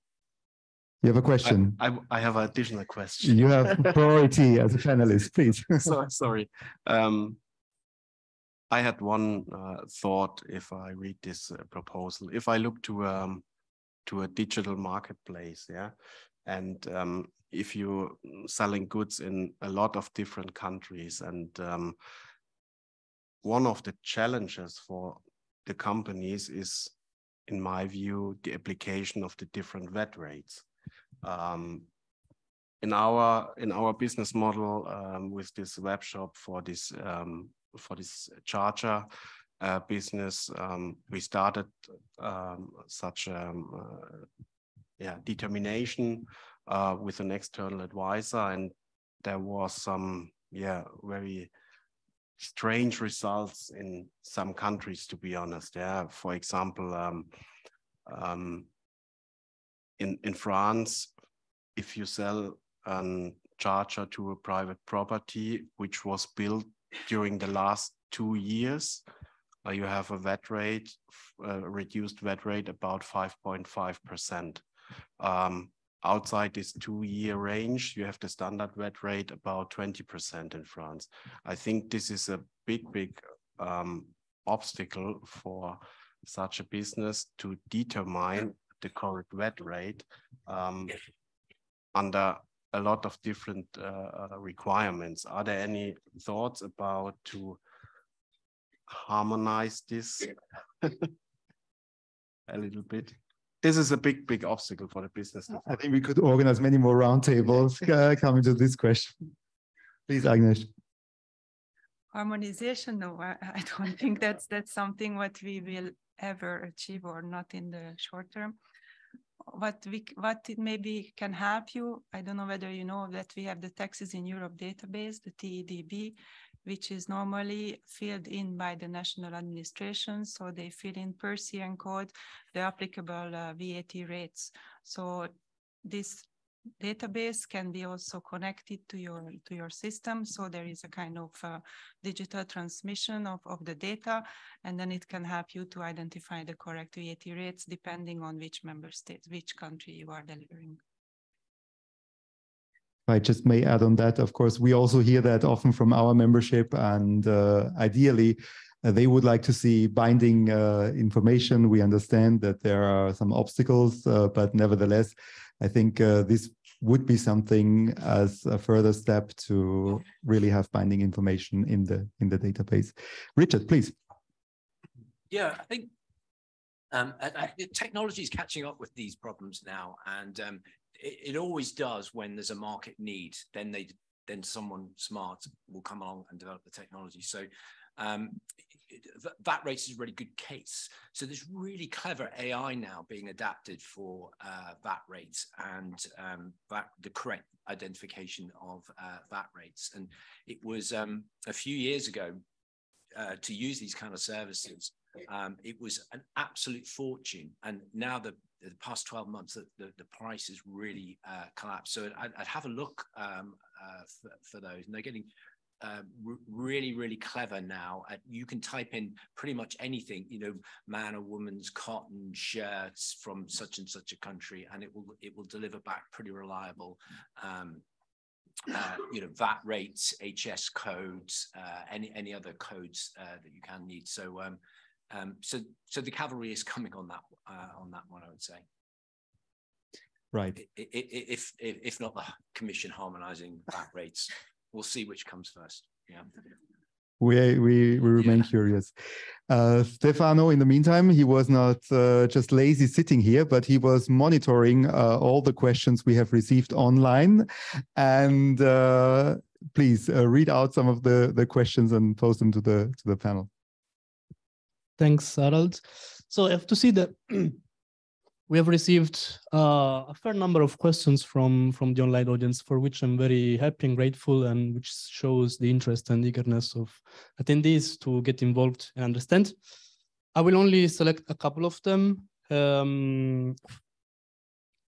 You have a question. I have an additional question. You have priority as a panelist, please. Sorry. I had one thought if I read this proposal. If I look to a digital marketplace, yeah, and if you're selling goods in a lot of different countries, and one of the challenges for the companies is, in my view, the application of the different VAT rates. In our business model with this web shop for this charger business, we started such determination with an external advisor, and there was some very strange results in some countries, to be honest. Yeah, for example, in France, if you sell a charger to a private property which was built during the last 2 years, you have a VAT rate, reduced VAT rate about 5.5%. Outside this 2-year range, you have the standard VAT rate about 20% in France. I think this is a big obstacle for such a business to determine the correct VAT rate under a lot of different requirements. Are there any thoughts about to harmonize this a little bit? This is a big obstacle for the business. I think we could organize many more roundtables coming to this question. Please, Agnes. Harmonization? No, I don't think that's something what we will ever achieve, or not in the short term. What it maybe can help you, I don't know whether you know that we have the Taxes in Europe database, the TEDB, which is normally filled in by the national administration. So they fill in per CN code the applicable VAT rates. So this database can be also connected to your system. So there is a kind of digital transmission of the data, and then it can help you to identify the correct VAT rates depending on which member state, which country you are delivering. I just may add on that, of course, we also hear that often from our membership, and ideally, They would like to see binding information. We understand that there are some obstacles, but nevertheless, I think this would be something as a further step to really have binding information in the database. Richard, please. Yeah, I think technology is catching up with these problems now, and it always does when there's a market need. Then someone smart will come along and develop the technology. So VAT rates is a really good case. So there's really clever AI now being adapted for VAT rates and the correct identification of VAT rates. And it was a few years ago to use these kind of services. It was an absolute fortune, and now the past 12 months the price has really collapsed. So I'd have a look for those, and they're getting really clever now. You can type in pretty much anything, you know, man or woman's cotton shirts from such and such a country, and it will deliver back pretty reliable you know, VAT rates, HS codes, any other codes that you can need. So so the cavalry is coming on that one, I would say. Right. If not the Commission harmonizing VAT rates, we'll see which comes first. Yeah. We remain curious. Stefano, in the meantime, he was not just lazy sitting here, but he was monitoring all the questions we have received online. And please read out some of the questions and post them to the panel. Thanks, Harald. So I have to see that we have received a fair number of questions from the online audience, for which I'm very happy and grateful, and which shows the interest and eagerness of attendees to get involved and understand. I will only select a couple of them.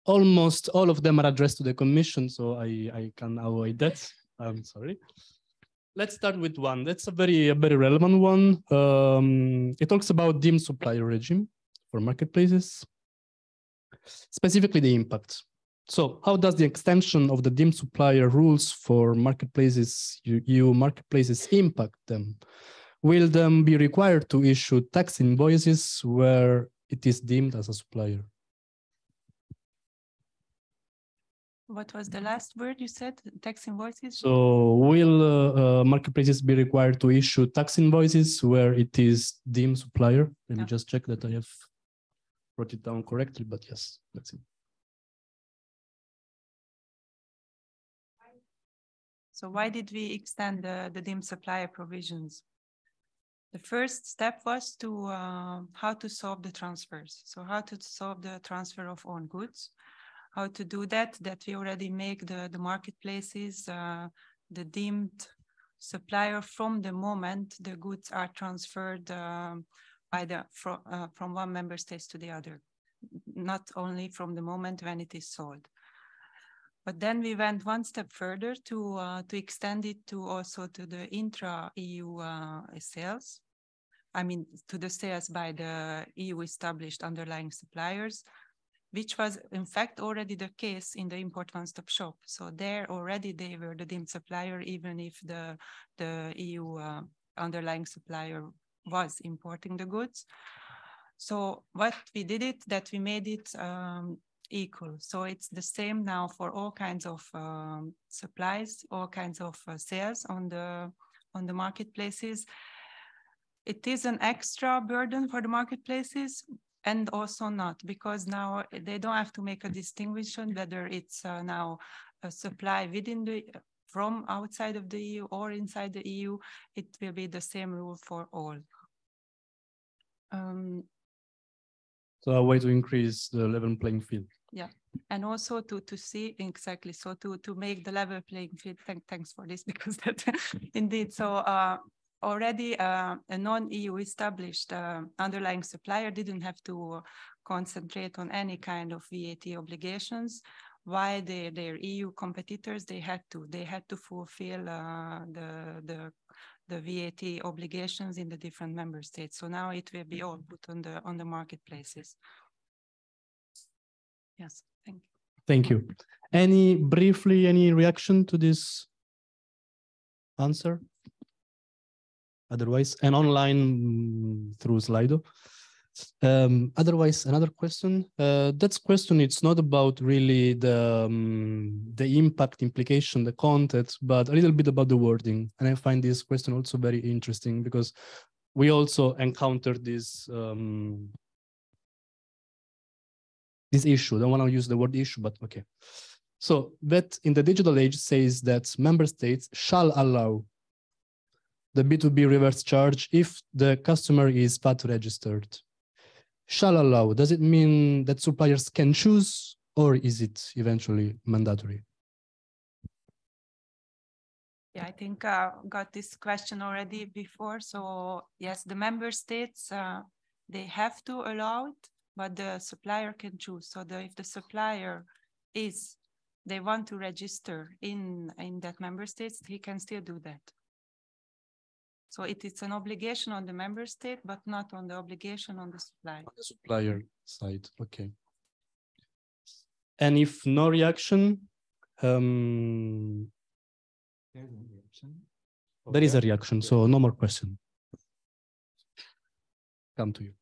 Almost all of them are addressed to the Commission, so I can avoid that. I'm sorry. Let's start with one. That's a very relevant one. It talks about deemed supplier regime for marketplaces, specifically the impact. So how does the extension of the deemed supplier rules for marketplaces, EU marketplaces, impact them? Will them be required to issue tax invoices where it is deemed as a supplier? What was the last word you said? Tax invoices? So will marketplaces be required to issue tax invoices where it is deemed supplier? Let me just check that I have wrote it down correctly, but yes, that's it. So why did we extend the deemed supplier provisions? The first step was to how to solve the transfers. So how to solve the transfer of own goods. How to do that we already make the marketplaces the deemed supplier from the moment the goods are transferred from one member state to the other, not only from the moment when it is sold. But then we went one step further to extend it to also to the intra-EU sales. I mean, to the sales by the EU established underlying suppliers, which was in fact already the case in the import one-stop shop. So there already they were the deemed supplier, even if the EU underlying supplier was importing the goods. So what we did that we made it equal. So it's the same now for all kinds of supplies, all kinds of sales on the marketplaces. It is an extra burden for the marketplaces, and also not, because now they don't have to make a distinction whether it's now a supply from outside of the EU or inside the EU. It will be the same rule for all. So a way to increase the level playing field. Yeah, and also to see exactly, so to make the level playing field. Thanks for this, because that indeed. So already a non-EU established underlying supplier didn't have to concentrate on any kind of VAT obligations, while their EU competitors, they had to fulfill the VAT obligations in the different member states. So now it will be all put on the marketplaces. Yes, thank you. Thank you. Any reaction to this answer? otherwise, and online through Slido. Otherwise, another question. That question, it's not about really the impact, implication, the content, but a little bit about the wording. And I find this question also very interesting because we also encountered this this issue. I don't want to use the word issue, but okay. So that in the digital age says that member states shall allow the B2B reverse charge if the customer is VAT registered. Shall allow, does it mean that suppliers can choose, or is it eventually mandatory? Yeah, I think got this question already before. So yes, the member states, they have to allow it, but the supplier can choose. So if the supplier they want to register in that member states, he can still do that. So it's an obligation on the member state, but not on the obligation on the supplier. On the supplier side, okay. And if no reaction, there is a reaction, so no more question. Come to you.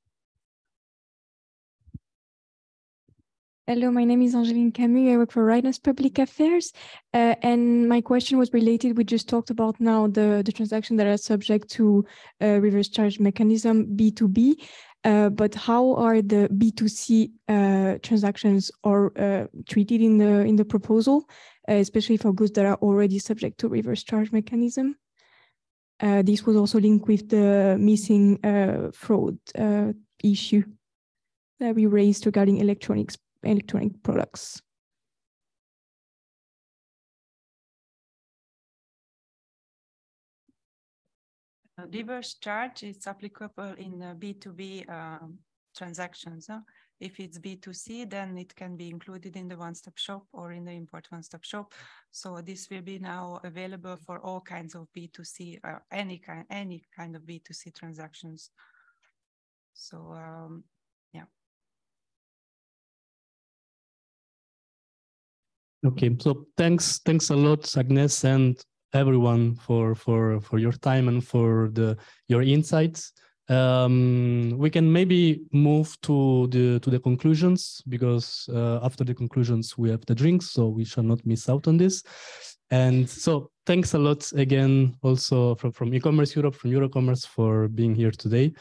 Hello, my name is Angeline Camus. I work for Rhinos Public Affairs. And my question was related, we just talked about now the transactions that are subject to reverse charge mechanism, B2B. But how are the B2C transactions treated in the proposal, especially for goods that are already subject to reverse charge mechanism? This was also linked with the missing fraud issue that we raised regarding electronic products. Reverse charge is applicable in B2B transactions. If it's B2C, then it can be included in the one-stop shop or in the import one-stop shop. So this will be now available for all kinds of B2C, any kind of B2C transactions. So yeah. Okay, so thanks a lot, Agnes, and everyone for your time and for your insights. We can maybe move to the conclusions, because after the conclusions we have the drinks, so we shall not miss out on this. And so thanks a lot again, also from Ecommerce Europe, from EuroCommerce, for being here today.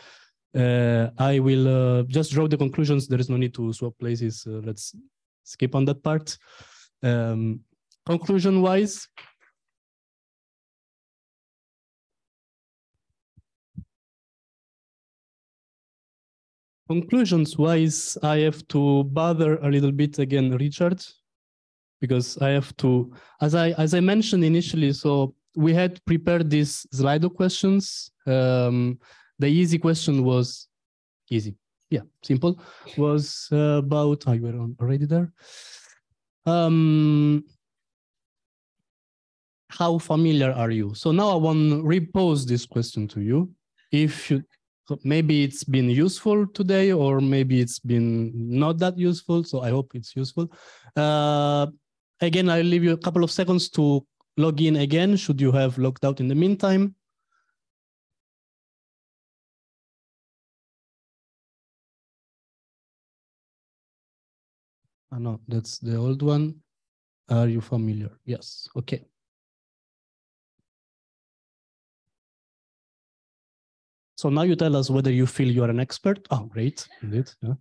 I will just draw the conclusions. There is no need to swap places. Let's skip on that part. Conclusion-wise, I have to bother a little bit again, Richard, because I have to, as I mentioned initially, so we had prepared these Slido questions. The easy question was easy. Yeah, simple. Was about, you were already there. How familiar are you? So now I want to repose this question to you. So maybe it's been useful today, or maybe it's been not that useful. So I hope it's useful. Again, I'll leave you a couple of seconds to log in again, should you have logged out in the meantime. Oh, no, that's the old one. Are you familiar? Yes, okay. So now you tell us whether you feel you are an expert. Oh, great, indeed. Yeah.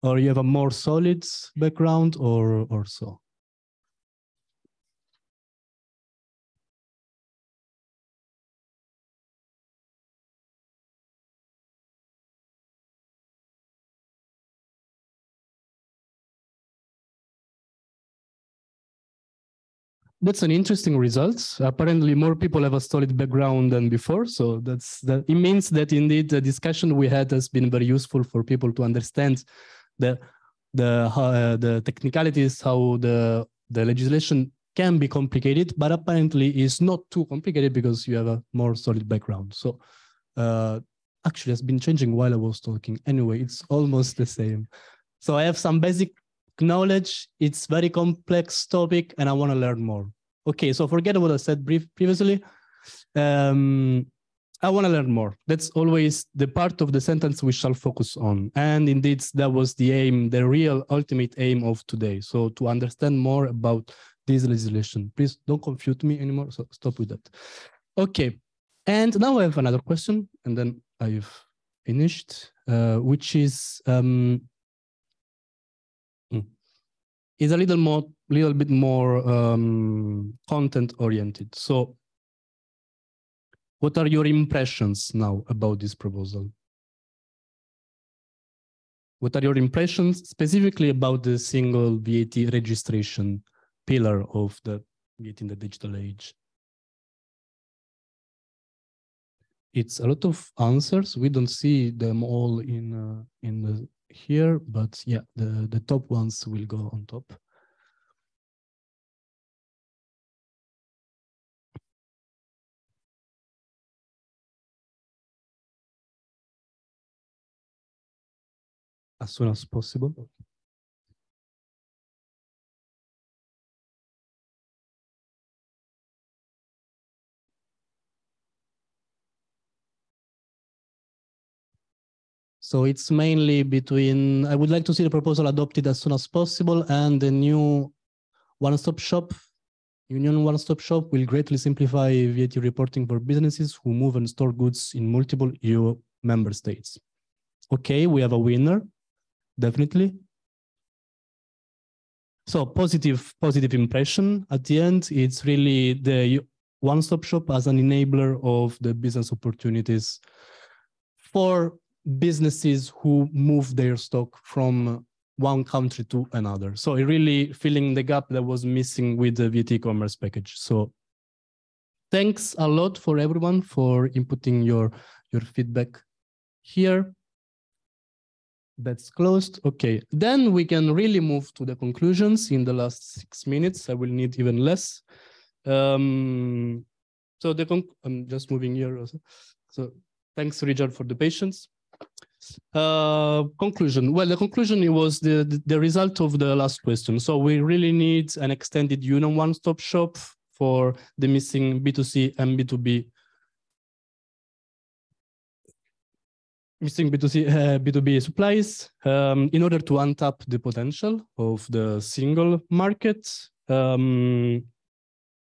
Or you have a more solid background, or so. That's an interesting result. Apparently, more people have a solid background than before. So it means that indeed the discussion we had has been very useful for people to understand the technicalities, how the legislation can be complicated, but apparently is not too complicated because you have a more solid background. So actually, it's been changing while I was talking. Anyway, it's almost the same. So I have some basic knowledge. It's very complex topic, and I want to learn more. Okay, so forget what I said previously. I I want to learn more. That's always the part of the sentence we shall focus on. And indeed, that was the aim, the real ultimate aim of today. So to understand more about this legislation, please don't confuse me anymore. So stop with that. Okay. And now I have another question, and then I've finished, which is a little bit more content oriented. So what are your impressions now about this proposal? What are your impressions specifically about the single VAT registration pillar of the VAT in the digital age? It's a lot of answers. We don't see them all in here, but yeah, the top ones will go on top. As soon as possible. So it's mainly between, I would like to see the proposal adopted as soon as possible, and the new one-stop shop, Union one-stop shop will greatly simplify VAT reporting for businesses who move and store goods in multiple EU member states. Okay, we have a winner, definitely. So positive impression. At the end, it's really the one-stop shop as an enabler of the business opportunities for businesses who move their stock from one country to another. So it really filling the gap that was missing with the VAT commerce package. So thanks a lot for everyone for inputting your feedback here. That's closed. Okay, then we can really move to the conclusions in the last 6 minutes. I will need even less. So I'm just moving here also. So thanks, Richard, for the patience. Conclusion. Well, the conclusion was the result of the last question. So we really need an extended Union one-stop shop for the missing B2C and B2B. Missing B2B supplies in order to untap the potential of the single market.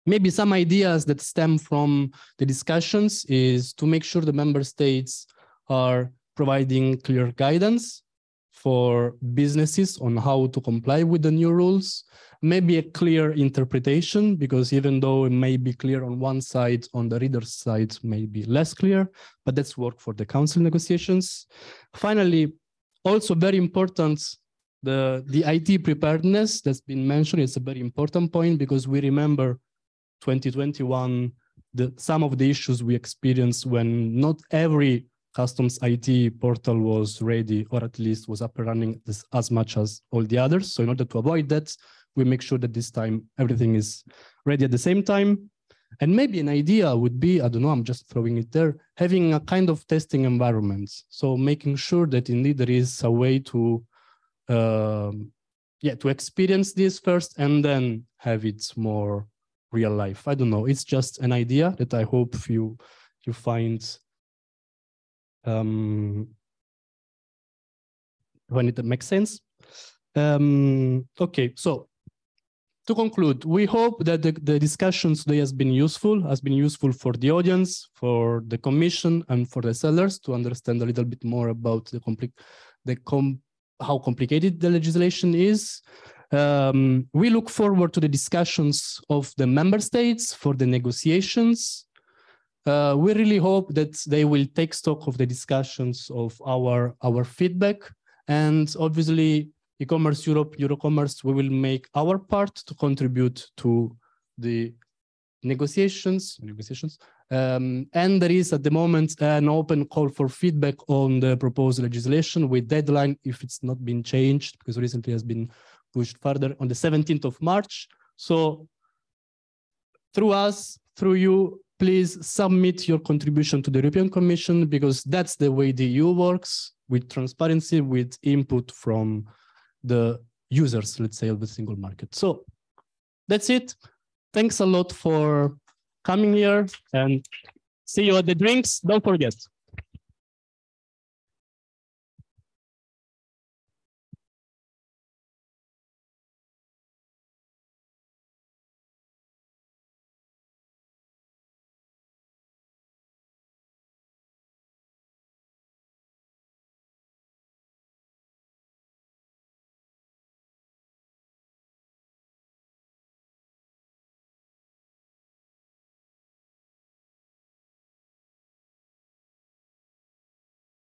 Maybe some ideas that stem from the discussions is to make sure the member states are providing clear guidance for businesses on how to comply with the new rules. Maybe a clear interpretation, because even though it may be clear on one side, on the reader's side may be less clear, but that's work for the council negotiations. Finally, also very important, the IT preparedness that's been mentioned is a very important point, because we remember 2021, some of the issues we experienced when not every customs IT portal was ready, or at least was up and running as much as all the others. So in order to avoid that, we make sure that this time everything is ready at the same time. And maybe an idea would be, I don't know, I'm just throwing it there, having a kind of testing environment. So making sure that indeed there is a way to experience this first and then have it more real life. I don't know. It's just an idea that I hope you find when it makes sense. Okay, so to conclude, we hope that the discussion today has been useful for the audience, for the Commission, and for the sellers to understand a little bit more about how complicated the legislation is. We look forward to the discussions of the member states for the negotiations. We really hope that they will take stock of the discussions of our feedback, and obviously Ecommerce Europe, EuroCommerce, we will make our part to contribute to the negotiations. And there is at the moment an open call for feedback on the proposed legislation, with deadline, if it's not been changed, because recently has been pushed further, on the 17th of March. So through us, through you, please submit your contribution to the European Commission, because that's the way the EU works, with transparency, with input from the users, let's say, of the single market. So that's it. Thanks a lot for coming here, and See you at the drinks. Don't forget.